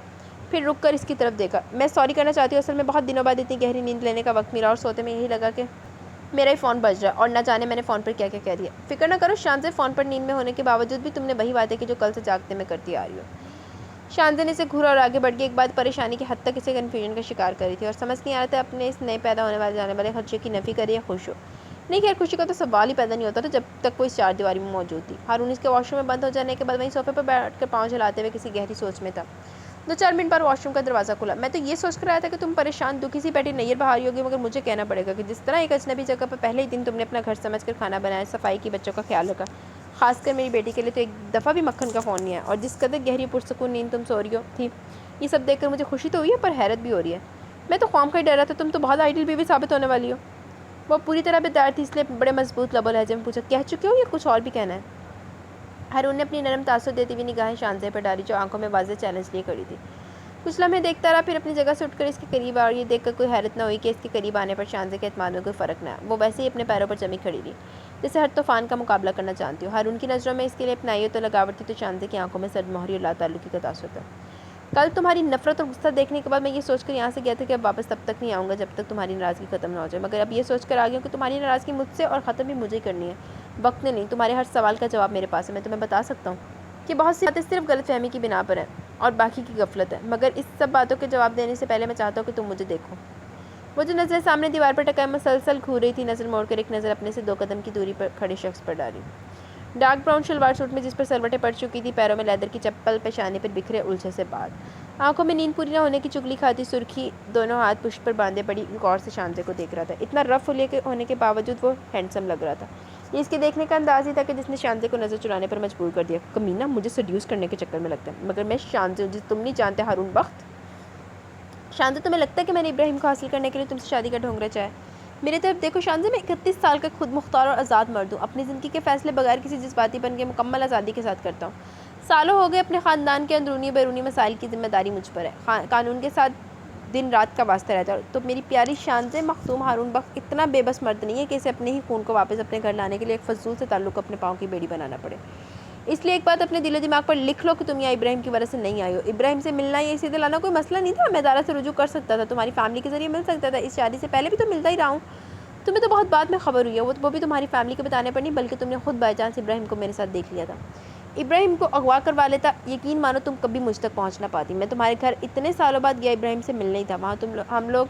پھر رک کر اس کی طرف دیکھا، میں سوری کرنا چاہتی ہوں، اصل میں بہت دنوں بعد اتنی گہری نیند لینے کا وقت ملا اور سوتے میں یہی لگا کہ میرا ہی فون بج رہا ہے اور نہ جانے میں نے فون پر کیا کیا کہہ دیا۔ فکر نہ کرو شانزے، فون پر نیند میں ہونے کے باوجود بھی تم نے وہی باتیں کی جو کل سے جاگتے میں کرتی آ رہی ہو۔ شانزے نے اسے گھورا اور آگے بڑھ گئی، ایک بات پریشانی کی حد تک اسے کنفیوژن کا شکار کر رہی تھی اور سمجھ نہیں آ رہا تھا اپنے اس نئے پیدا ہونے والے جانے والے خدشے کی نفی کرے یا خوش ہو۔ نہیں خیر، خوشی کا تو سوال ہی پیدا نہیں ہوتا تھا جب تک وہ اس 4 دیواری میں موجود تھی۔ ہارون اس کے واش روم میں بند ہو جانے کے بعد وہیں صوفے پر بیٹھ کر پاؤں جھلاتے ہوئے کسی گہری سوچ میں تھا۔ 2-4 منٹ بعد واش روم کا دروازہ کھلا۔ میں تو یہ سوچ کر آیا تھا کہ تم پریشان دکھی سی بیٹھی نیر بہاری ہوگی، مگر مجھے کہنا پڑے گا کہ جس طرح ایک اجنبی جگہ پر پہلے ہی دن تم نے اپنا گھر سمجھ کر کھانا بنایا، صفائی کی، بچوں کا خیال رکھا، خاص کر میری بیٹی کے لیے تو ایک دفعہ بھی مکھن کا فون نہیں ہے، اور جس قدر گہری پرسکون نیند تم سو رہی تھی، یہ سب دیکھ کر مجھے خوشی تو ہوئی ہے پر حیرت بھی ہو رہی ہے۔ میں تو خواہ مخواہ ڈر رہا تھا تم تو بہت آئیڈل بیوی ثابت ہونے والی ہو۔ وہ پوری طرح بیدار تھی، اس لیے بڑے مضبوط لب و لہجے میں پوچھا، کہہ چکے ہو یا کچھ اور بھی کہنا ہے؟ ہارون نے اپنی نرم تاثر دیتی ہوئی نگاہیں شانزے پر ڈالی جو آنکھوں میں واضح چیلنج لیے کھڑی تھی۔ کچھ لمحے دیکھتا رہا، پھر اپنی جگہ سے اٹھ کر اس کے قریب آیا اور یہ دیکھ کر کوئی حیرت نہ ہوئی کہ اس کے قریب آنے پر شانزے کے اعتماد میں کوئی فرق نہ ہے، وہ ویسے ہی اپنے پیروں پر جمی کھڑی رہی جیسے ہر طوفان کا مقابلہ کرنا جانتی ہو۔ ہارون کی نظروں میں اس کے لیے اپنائی ہو تو لگاوٹ تھی تو شانزے کی آنکھوں میں سرد مہری اور لا تعلقی کا تاثر تھا۔ کل تمہاری نفرت اور غصہ دیکھنے کے بعد میں یہ سوچ کر یہاں سے گیا تھا کہ اب واپس تب تک نہیں آؤں گا جب تک تمہاری ناراضگی ختم نہ ہو جائے، مگر اب یہ سوچ کر آ گیا ہوں کہ تمہاری ناراضگی مجھ سے اور ختم بھی مجھے ہی کرنی ہے، وقت نے نہیں۔ تمہارے ہر سوال کا جواب میرے پاس ہے۔ میں تمہیں بتا سکتا ہوں کہ بہت سی باتیں صرف غلط فہمی کی بنا پر ہیں اور باقی کی غفلت ہے، مگر اس سب باتوں کے جواب دینے سے پہلے میں چاہتا ہوں کہ تم مجھے دیکھو۔ وہ جو نظریں سامنے دیوار پر ٹکائے مسلسل گھور رہی تھی، نظر موڑ کر ایک نظر اپنے سے 2 قدم کی دوری پر کھڑے شخص پر ڈالی۔ ڈارک براؤن شلوار سوٹ میں جس پر سلوٹیں پڑ چکی تھی، پیروں میں لیدر کی چپل، پیشانی پر بکھرے الجھے سے بال، آنکھوں میں نیند پوری نہ ہونے کی چگلی کھاتی سرخی، دونوں ہاتھ پشت پر باندھے پڑی غور سے شانزے کو دیکھ رہا تھا۔ اتنا رف ہونے کے باوجود وہ ہینڈسم لگ رہا تھا۔ یہ اس کے دیکھنے کا انداز ہی تھا کہ جس نے شانزے کو نظر چرانے پر مجبور کر دیا۔ کمینہ مجھے سیڈیوس کرنے کے چکر میں لگتا ہے، مگر میں شانزے ہوں جسے تم نہیں جانتے ہارون بخت۔ شانزے تمہیں لگتا ہے کہ میں نے ابراہیم کو حاصل کرنے کے لیے تم سے شادی کا ڈھونگ رچا ہے؟ میرے طرف دیکھو شانزے، میں 31 سال کا خود مختار اور آزاد مرد ہوں، اپنی زندگی کے فیصلے بغیر کسی جذباتی پن کے مکمل آزادی کے ساتھ کرتا ہوں۔ سالوں ہو گئے اپنے خاندان کے اندرونی بیرونی مسائل کی ذمہ داری مجھ پر ہے، قانون کے ساتھ دن رات کا واسطہ رہتا ہے، تو میری پیاری شانزے مختوم ہارون بخت اتنا بے بس مرد نہیں ہے کہ اسے اپنے ہی خون کو واپس اپنے گھر لانے کے لیے ایک فضول سے تعلق کو اپنے پاؤں کی بیڑی بنانا پڑے۔ اس لیے ایک بات اپنے دل و دماغ پر لکھ لو کہ تم یہاں ابراہیم کی وجہ سے نہیں آئی ہو۔ ابراہیم سے ملنا یا اسے دلانا کوئی مسئلہ نہیں تھا، میں ادارہ سے رجوع کر سکتا تھا، تمہاری فیملی کے ذریعے مل سکتا تھا، اس شادی سے پہلے بھی تو ملتا ہی رہا ہوں۔ تمہیں تو بہت بعد میں خبر ہوئی ہے، وہ بھی تمہاری فیملی کے بتانے پر نہیں بلکہ تم نے خود بائی چانس ابراہیم کو میرے ساتھ دیکھ لیا تھا۔ ابراہیم کو اغوا کروا لیتا، یقین مانو تم کبھی مجھ تک پہنچ نہ پاتی۔ میں تمہارے گھر اتنے سالوں بعد گیا، ابراہیم سے ملنے ہی تھا، وہاں ہم لوگ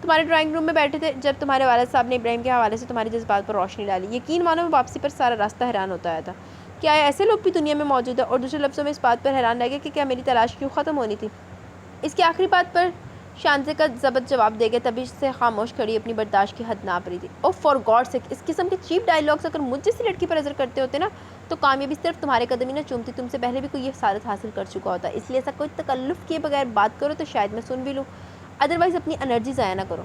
تمہارے ڈرائنگ روم میں بیٹھے تھے جب تمہارے والد صاحب نے ابراہیم کے حوالے سے تمہارے جذبات پر روشنی ڈالی۔ یقین مانو میں واپسی پر سارا راستہ حیران ہوتا آیا تھا کہ آیا ایسے لوگ بھی دنیا میں موجود ہیں، اور دوسرے لفظوں میں اس بات پر حیران رہ گیا کہ کیا میری تلاش کیوں ختم ہونی تھی۔ اس کی آخری بات پر شانزے کا ضبط جواب دے گیا، تبھی سے خاموش کھڑی اپنی برداشت کی حد ناپ رہی تھی۔ او فار گاڈ سیک، اس قسم کے چیپ ڈائیلاگز اگر مجھ جیسی لڑکی پر اثر کرتے ہوتے نا تو کامیابی صرف تمہارے قدم ہی نہ چومتی، تم سے پہلے بھی کوئی یہ سعادت حاصل کر چکا ہوتا۔ اس لیے ایسا کوئی تکلف کیے بغیر بات کرو تو شاید میں سن بھی لوں، ادروائز اپنی انرجی ضائع نہ کرو۔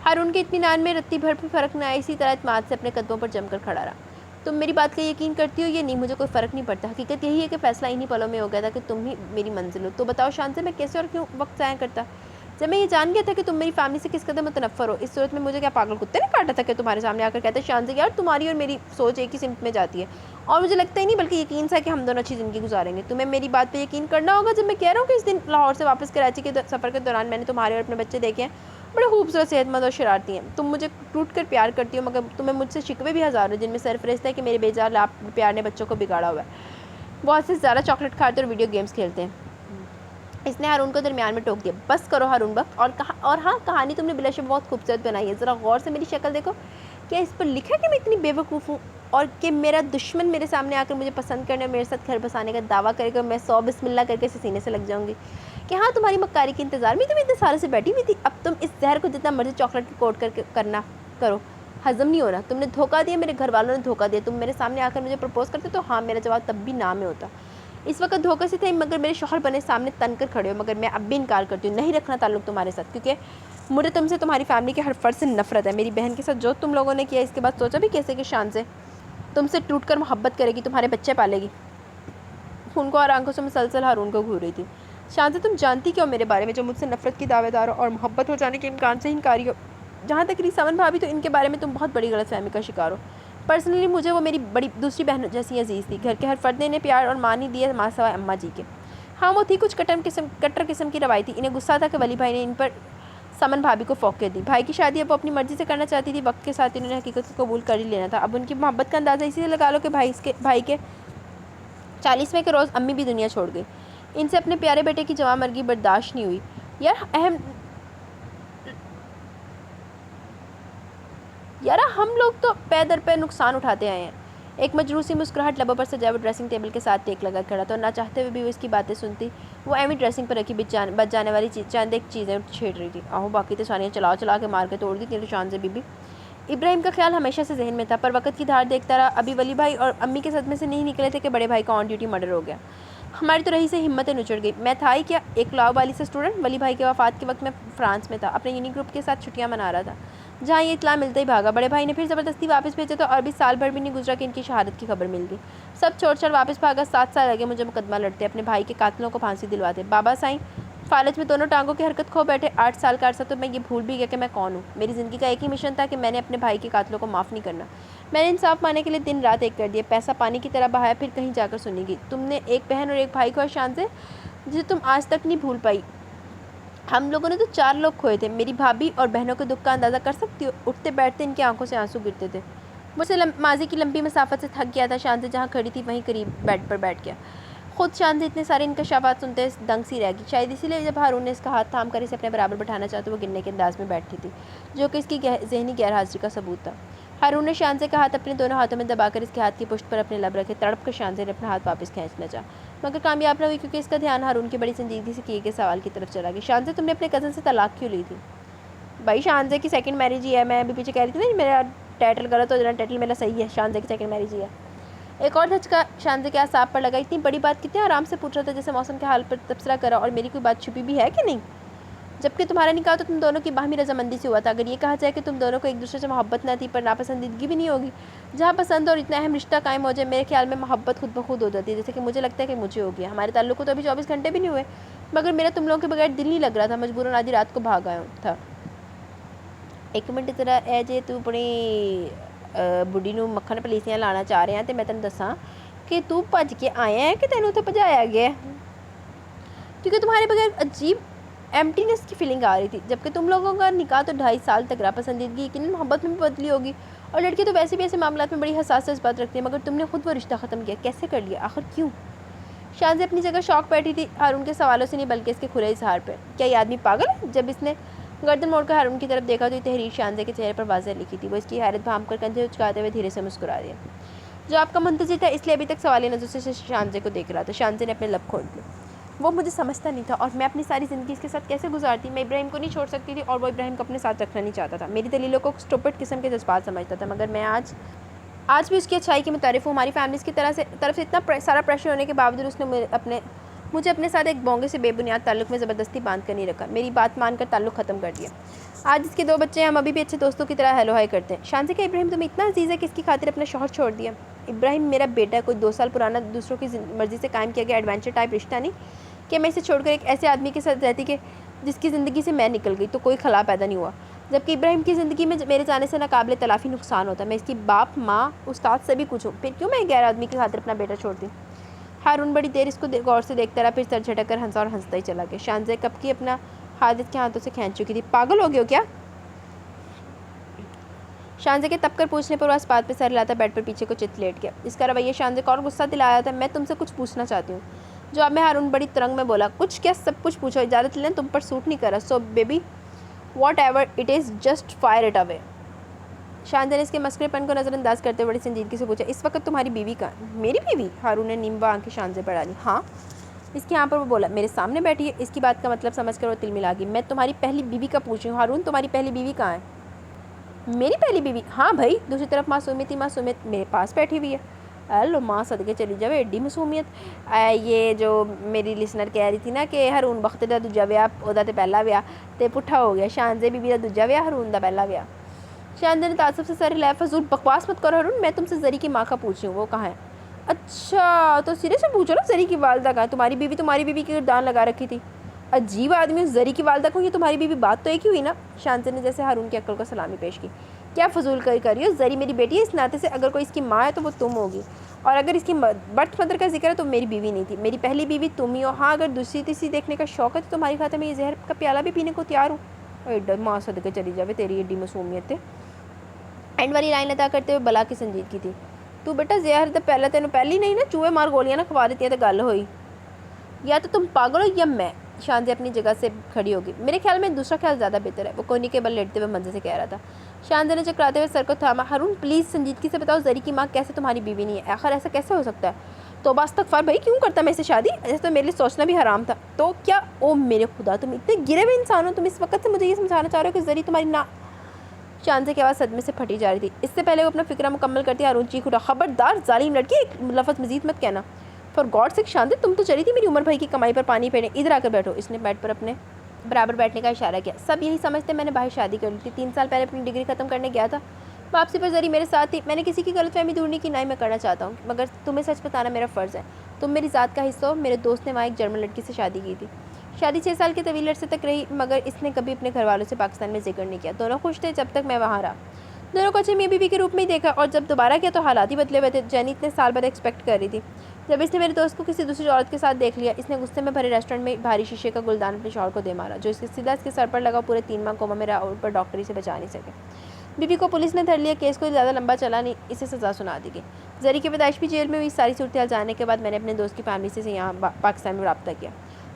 ہارون کے اطمینان میں رتی بھر بھی فرق نہ آیا، اسی طرح اعتماد سے اپنے قدموں پر جم کر کھڑا رہا۔ تم میری بات کا یقین کرتی ہو یا نہیں مجھے کوئی فرق نہیں پڑتا، حقیقت یہی ہے کہ فیصلہ انہی پلوں میں ہو گیا تھا کہ تم ہی میری منزل ہو۔ تو بتاؤ شانزے، میں کیسے اور کیوں وقت ضائع کرتا جب میں یہ جان گیا تھا کہ تم میری فیملی سے کس قدر متنفر ہو؟ اس صورت میں مجھے کیا پاگل کتے نے کاٹا تھا کہ تمہارے سامنے آ کر کہتا ہے شانزے یار تمہاری اور میری سوچ ایک ہی سمت میں جاتی ہے، اور مجھے لگتا ہی نہیں بلکہ یقین سا کہ ہم دونوں اچھی زندگی گزاریں گے۔ تمہیں میری بات پہ یقین کرنا ہوگا جب میں کہہ رہا ہوں کہ اس دن لاہور سے واپس کراچی کے سفر کے دوران میں نے تمہارے اور اپنے بچے دیکھے ہیں، بڑے خوبصورت، صحت مند اور شرارتی ہیں۔ تم مجھے ٹوٹ کر پیار کرتی ہو، مگر تمہیں مجھ سے شکوے بھی ہزار ہیں، جن میں سرفہرست ہے کہ میرے بیجار پیار نے بچوں کو بگاڑا ہوا ہے، بہت سے زیادہ چاکلیٹ کھاتے اور ویڈیو گیمز کھیلتے ہیں۔ اس نے ہارون کو درمیان میں ٹوک دیا۔ بس کرو ہارون بخت، اور ہاں کہانی تم نے بلا شبہ بہت خوبصورت بنائی ہے، ذرا غور سے میری شکل دیکھو، کیا اس پر لکھا ہے کہ میں اتنی بے وقوف ہوں اور کہ میرا دشمن میرے سامنے آ کر مجھے پسند کرنے اور میرے ساتھ گھر بسانے کا دعویٰ کرے گا، میں 100 بسم اللہ کر کے اسے سینے سے لگ جاؤں گی کہ ہاں تمہاری مکاری کے انتظار میں تم اتنے سالوں سے بیٹھی ہوئی تھی۔ اب تم اس زہر کو جتنا مرضی چاکلیٹ کی کوٹ کر کے کرنا کرو، ہضم نہیں ہونا۔ تم نے دھوکہ دیا، میرے گھر والوں نے دھوکہ دیا، تم میرے سامنے آ کر مجھے پرپوز کرتے تو ہاں میرا جواب تب بھی نہ میں ہوتا۔ اس وقت دھوکے سے تھے، مگر میرے شوہر بنے سامنے تن کر کھڑے ہو، مگر میں اب بھی انکار کرتی ہوں، نہیں رکھنا تعلق تمہارے ساتھ، کیونکہ مجھے تم سے تمہاری فیملی کے ہر فرد سے نفرت ہے۔ میری بہن کے ساتھ جو تم لوگوں نے کیا، اس کے بعد سوچا بھی کیسے کہ شانزے تم سے ٹوٹ کر محبت کرے گی، تمہارے بچے پالے گی؟ خون کو اور آنکھوں سے مسلسل ہارون کو گھور رہی تھی۔ شانزے تم جانتی کیوں میرے بارے میں جو مجھ سے نفرت کی دعوے دار ہو اور محبت ہو جانے کے امکان سے انکاری ہو؟ جہاں تک ریسامن بھابھی، تو ان کے بارے میں تم بہت بڑی غلط فہمی کا شکار ہو۔ پرسنلی مجھے وہ میری بڑی دوسری بہن جیسی عزیز تھی، گھر کے ہر فرد نے انہیں پیار اور مان ہی دیا ماں سوائے اماں جی کے۔ ہاں وہ تھی کچھ کٹر قسم کی روایتی، انہیں غصہ تھا کہ ولی بھائی نے ان پر سمن بھابھی کو فوقیت دی۔ بھائی کی شادی اب وہ اپنی مرضی سے کرنا چاہتی تھی، وقت کے ساتھ انہوں نے حقیقت کو قبول کر ہی لینا تھا۔ اب ان کی محبت کا اندازہ اسی سے لگا لو کہ بھائی کے 40ویں کے روز امی بھی دنیا چھوڑ گئی، ان سے اپنے پیارے بیٹے کی جواں مرگی برداشت نہیں ہوئی۔ یارا ہم لوگ تو پے در پے نقصان اٹھاتے آئے ہیں۔ ایک مجروسی مسکراہٹ لبوں پر سجائے وہ ڈریسنگ ٹیبل کے ساتھ ٹیک لگا کھڑا تھا اور نہ چاہتے ہوئے بھی وہ اس کی باتیں سنتی۔ وہ ایویں ڈریسنگ پر رکھی بچ جانے والی چند ایک چیزیں چھیڑ رہی تھی۔ آہو باقی تو سانیاں چلا کے مار کے توڑ دی تھی شانزے بی بی۔ ابراہیم کا خیال ہمیشہ سے ذہن میں تھا، پر وقت کی دھار دیکھتا رہا۔ ابھی ولی بھائی اور امی کے صدمے سے نہیں نکلے تھے کہ بڑے بھائی کا آن ڈیوٹی مرڈر ہو گیا۔ ہماری تو رہی سے ہمتیں نچڑ گئی۔ میں تھا ہی کیا، ایک لاؤ والی سے اسٹوڈنٹ، ولی بھائی کے وفات کے وقت میں فرانس میں تھا، اپنے یونی گروپ کے ساتھ چھٹیاں منا رہا تھا، جہاں یہ اطلاع ملتے ہی بھاگا۔ بڑے بھائی نے پھر زبردستی واپس بھیجا تھا اور بھی سال بھر بھی نہیں گزرا کہ ان کی شہادت کی خبر مل گئی۔ سب چھوڑ چھاڑ واپس بھاگا۔ 7 سال لگے مجھے مقدمہ لڑتے، اپنے بھائی کے قاتلوں کو پھانسی دلواتے۔ بابا سائیں فالج میں دونوں ٹانگوں کی حرکت کھو بیٹھے۔ 8 سال کا عرصہ تو میں یہ بھول بھی گیا کہ میں کون ہوں۔ میری زندگی کا ایک ہی مشن تھا کہ میں نے اپنے بھائی کے قاتلوں کو معاف نہیں کرنا۔ میں نے انصاف پانے کے لیے دن رات ایک کر دیا، پیسہ پانی کی طرح بہایا، پھر کہیں جا کر سنی گئی۔ تم نے ایک بہن اور ایک بھائی کو ہے شانزے، جسے تم آج تک نہیں بھول پائی۔ ہم لوگوں نے تو 4 لوگ کھوئے تھے، میری بھابھی اور بہنوں کے دکھ کا اندازہ کر سکتی ہو؟ اٹھتے بیٹھتے ان کی آنکھوں سے آنسو گرتے تھے۔ مجھ سے ماضی کی لمبی مسافت سے تھک گیا تھا۔ شانزی جہاں کھڑی تھی وہیں قریب بیڈ پر بیٹھ گیا۔ خود شانزی اتنے سارے انکشافات سنتے دنگ سی رہ گئی، شاید اسی لیے جب ہارون نے اس کا ہاتھ تھام کر اسے اپنے برابر بٹھانا چاہا تو وہ گرنے کے انداز میں بیٹھی تھی، جو کہ اس کی ذہنی غیر حاضری کا ثبوت تھا۔ ہارون نے شانزی کا ہاتھ اپنے دونوں ہاتھوں میں دبا کر اس کے ہاتھ کی پشت پر اپنے لب رکھے۔ تڑپ کر شانزی نے اپنا ہاتھ واپس کھینچنا چاہا، مگر کامیاب نہ ہوئی کیونکہ اس کا دھیان ہارون کی بڑی سنجیدگی سے کیے گئے سوال کی طرف چلا گیا۔ شانزی، تم نے اپنے کزن سے طلاق کیوں لی تھی؟ بھائی شانزی کی سیکنڈ میرج ہی ہے، میں ابھی پیچھے کہہ رہی تھی نا میرا ٹائٹل غلط ہو جانا، ٹائٹل میرا صحیح ہے، شانزی کی سیکنڈ میرج ہی ہے۔ ایک اور دھچکا شانزی کے اعصاب پر لگا۔ اتنی بڑی بات کتنے آرام سے پوچھ رہا تھا جیسے موسم کے حال پر تبصرہ کرا، اور میری کوئی بات چھپی بھی ہے کہ نہیں؟ جبکہ تمہارا نکاح تو تم دونوں کی باہمی رضامندی سے ہوا تھا۔ اگر یہ کہا جائے کہ تم دونوں کو ایک دوسرے سے محبت نہ تھی پر ناپسندیدگی بھی نہیں ہوگی، جہاں پسند اور اتنا اہم رشتہ قائم ہو جائے، میرے خیال میں محبت خود بخود ہو جاتی ہے، جیسے کہ مجھے لگتا ہے کہ مجھے ہو گیا۔ ہمارے تعلق کو تو ابھی 24 گھنٹے بھی نہیں ہوئے، مگر میرا تم لوگوں کے بغیر دل نہیں لگ رہا تھا، مجبوراً آدھی رات کو بھاگ آیا تھا۔ ایک منٹ ذرا اے جے تو اپنی بڑھی نو مکھن پلیسیاں لانا چاہ رہے ہیں تو میں تینوں دساں کہ تو بھج کے آیا ہے کہ تینوں اتنے بھجایا گیا ہے، کیونکہ تمہارے بغیر عجیب ایمٹینس کی فیلنگ آ رہی تھی۔ جبکہ تم لوگوں کا نکاح تو 2.5 سال تک رہا، پسندیدگی یقیناً محبت میں بھی بدلی ہوگی، اور لڑکی تو ویسے بھی ایسے معاملات میں بڑی حساس بات رکھتی ہے، مگر تم نے خود وہ رشتہ ختم کیا، کیسے کر لیا، آخر کیوں؟ شانزی اپنی جگہ شوق بیٹھی تھی، ہارون کے سوالوں سے نہیں بلکہ اس کے کھلے اظہار پہ۔ کیا یہ آدمی پاگل ہے؟ جب اس نے گردن موڑ کر ہارون کی طرف دیکھا تو یہ تحریر شانزی کے چہرے پر واضح لکھی تھی۔ وہ اس کی حیرت بھانپ کر کندھے اچکاتے ہوئے دھیرے سے مسکرا دیا۔ جو آپ کا منتظر تھا، اس لیے ابھی تک سوالیہ نظروں سے شانزی کو دیکھ رہا تھا۔ شانزی نے اپنے لب کھول لیے۔ وہ مجھے سمجھتا نہیں تھا، اور میں اپنی ساری زندگی اس کے ساتھ کیسے گزارتی؟ میں ابراہیم کو نہیں چھوڑ سکتی تھی، اور وہ ابراہیم کو اپنے ساتھ رکھنا نہیں چاہتا تھا۔ میری دلیلوں کو اسٹوپڈ قسم کے جذبات سمجھتا تھا، مگر میں آج بھی اس کی اچھائی کی متعارف ہوں۔ ہماری فیملیز کی طرف سے اتنا سارا پریشر ہونے کے باوجود اس نے مجھے اپنے ساتھ ایک بونگے سے بے بنیاد تعلق میں زبردستی باندھ کر نہیں رکھا، میری بات مان کر تعلق ختم کر دیا۔ آج اس کے 2 بچے ہیں، ہم ابھی بھی اچھے دوستوں کی طرح ہیلو ہائی کرتے ہیں۔ شانزی کا ابراہیم تمہیں اتنا عزیز ہے کہ اس کی خاطر اپنا شوہر چھوڑ دیا؟ ابراہیم میرا بیٹا ہے، کوئی 2 سال پرانا دوسروں کی مرضی سے قائم کیا گیا ایڈونچر ٹائپ رشتہ نہیں کہ میں اسے چھوڑ کر ایک ایسے آدمی کے ساتھ رہتی کہ جس کی زندگی سے میں نکل گئی تو کوئی خلا پیدا نہیں ہوا، جبکہ ابراہیم کی زندگی میں میرے جانے سے ناقابل تلافی نقصان ہوتا ہے۔ میں اس کی باپ، ماں، استاد سے بھی کچھ ہوں، پھر کیوں میں غیر آدمی کی خاطر اپنا بیٹا چھوڑ دوں؟ ہارون بڑی دیر اس کو غور سے دیکھتا رہا، پھر سر جھٹک کر ہنسا اور ہنستا ہی چلا گیا۔ شانزی کب کی اپنا ہاتھ اس کے ہاتھوں سے کھینچ چکی تھی۔ پاگل ہو گئے ہو کیا؟ شانزی کے تپ کر پوچھنے پر وہ اس بات پہ سر ہلاتا بیڈ پر پیچھے کو چت لیٹ گیا۔ اس کا رویہ شانزی کو اور غصہ دلایا تھا۔ میں تم سے کچھ پوچھنا چاہتی ہوں۔ جواب میں ہارون بڑی ترنگ میں بولا، کچھ کیا، سب کچھ پوچھو، اجازت لینا تم پر سوٹ نہیں کر رہا، so baby whatever it is just fire it away. Shanzay نے اس کے مسکرے پن کو نظر انداز کرتے ہوئے بڑی سنجیدگی سے پوچھا، اس وقت تمہاری بیوی کہاں؟ میری بیوی؟ ہارون نے نیمبا آنکھیں شانزی پر ڈالی۔ ہاں، اس کی یہاں پر وہ بولا، میرے سامنے بیٹھی ہے۔ اس کی بات کا مطلب سمجھ کر وہ تل ملا گئی۔ میں تمہاری پہلی بیوی کا پوچھ رہی ہوں ہارون، تمہاری پہلی بیوی کہاں ہے؟ میری پہلی بیوی؟ ہاں بھائی۔ دوسری طرف معصومیت میرے پاس بیٹھی ہوئی ہے۔ ہیلو ماں صدقے چلی جاوے، ایڈی معصومیت۔ یہ جو میری لسنر کہہ رہی تھی نا کہ ہارون بخت دا دوجا ویاہ اودا تے پہلا ویاہ تے پٹھا ہو گیا، شانزی بیوی دا دوجا ویاہ، ہارون دا پہلا ویاہ۔ شانزی نے تعصب سے سر ہلایا، فضول بکواس مت کرو ہارون، میں تم سے زری کی ماں کا پوچھ رہی ہوں، وہ کہاں ہے؟ اچھا تو سرے سے پوچھو نا، زری کی والدہ کہاں ہے؟ تمہاری بیوی کی گردان لگا رکھی تھی۔ عجیب آدمی ہو، زری کی والدہ کو، یہ تمہاری بیوی، بات تو ایک ہی ہوئی نا؟ شانزی نے جیسے ہارون کی عقل کو سلامی پیش کی۔ کیا فضول کری ہو، زری میری بیٹی ہے، اس ناطے سے اگر کوئی اس کی ماں ہے تو وہ تم ہوگی، اور اگر اس کی برتھ مدر کا ذکر ہے تو میری بیوی نہیں تھی، میری پہلی بیوی تم ہی ہو۔ ہاں اگر دوسری تیسری دیکھنے کا شوق ہے تو تمہاری خاطر میں یہ زہر کا پیالہ بھی پینے کو تیار ہوں۔ ایڈا ماں صدقے چلی جاوے، تیری ایڈی معصومیت ہے۔ اینڈ والی لائن ادا کرتے ہوئے بلا کی سنجیدگی تھی، تو بیٹا زہر تو پہلے تینوں پہلی نہیں نا، چوہے مار گولیاں نہ کھوا دیتی ہیں تو گل ہوئی، یا تو تم پاگل ہو یا میں۔ شانزی اپنی جگہ سے کھڑی ہوگی۔ میرے خیال میں دوسرا خیال زیادہ بہتر ہے، وہ کونی کے بل لیٹتے ہوئے منزل سے کہہ رہا تھا۔ شانزی نے چکراتے ہوئے سر کو تھاما۔ ہارون پلیز سنجیدگی سے بتاؤ، زری کی ماں کیسے تمہاری بیوی نہیں ہے؟ آخر ایسا کیسے ہو سکتا ہے؟ توبہ استغفار، بھائی کیوں کرتا میں اسے شادی؟ ایسا تو میرے لیے سوچنا بھی حرام تھا۔ تو کیا، او میرے خدا، تم اتنے گرے ہوئے انسان ہو، تم اس وقت سے مجھے یہ سمجھانا چاہ رہے ہو کہ زری تمہاری شانزی کی آواز صدمے سے پھٹی جا رہی تھی۔ اس سے پہلے وہ اپنا فکرہ مکمل کرتی ہارون چیخ اٹھا، خبردار ظالم لڑکی، ایک لفظ مزید مت کہنا۔ فار گاڈ سیک شانزی، تم تو چلی تھی میری عمر بھائی کی کمائی پر پانی پھیرنے، ادھر آ کر بیٹھو۔ اس نے بیڈ پر اپنے برابر بیٹھنے کا اشارہ کیا۔ سب یہی سمجھتے میں نے باہر شادی کر لی تھی، 3 سال پہلے اپنی ڈگری ختم کرنے گیا تھا، واپسی پر زری میرے ساتھ تھی۔ میں نے کسی کی غلط فہمی دور نہیں کی، نہ ہی میں کرنا چاہتا ہوں، مگر تمہیں سچ بتانا میرا فرض ہے، تم میری ذات کا حصہ ہو۔ میرے دوست نے وہاں ایک جرمن لڑکی سے شادی کی تھی، شادی 6 سال کے طویل عرصے تک رہی، مگر اس نے کبھی اپنے گھر والوں سے پاکستان میں ذکر نہیں کیا۔ دونوں خوش تھے جب تک میں وہاں رہا، دونوں کو اچھے میاں بیوی کے روپ میں ہی دیکھا، اور جب دوبارہ کیا تو حالات ہی بدلے ہوئے تھے۔ جینی اتنے سال بعد ایکسپیکٹ کر رہی تھی جب اس نے میرے دوست کو کسی دوسری عورت کے ساتھ دیکھ لیا، اس نے غصے میں بھرے ریسٹورنٹ میں بھاری شیشے کا گلدان اپنے شوہر کو دے مارا، جو سیدھا اس کے سر پر لگا۔ پورے 3 ماہ کوما میں رہا اور پر ڈاکٹری سے بچا نہیں سکے۔ بیوی کو پولیس نے دھر لیا، کیس کو زیادہ لمبا چلا نہیں، اسے سزا سنا دی گئی۔ زری کی پیدائش بھی جیل میں ہوئی۔ ساری صورتحال جاننے کے بعد میں نے اپنے دوست کی فیملی سے یہاں پاکستان میں رابطہ کیا۔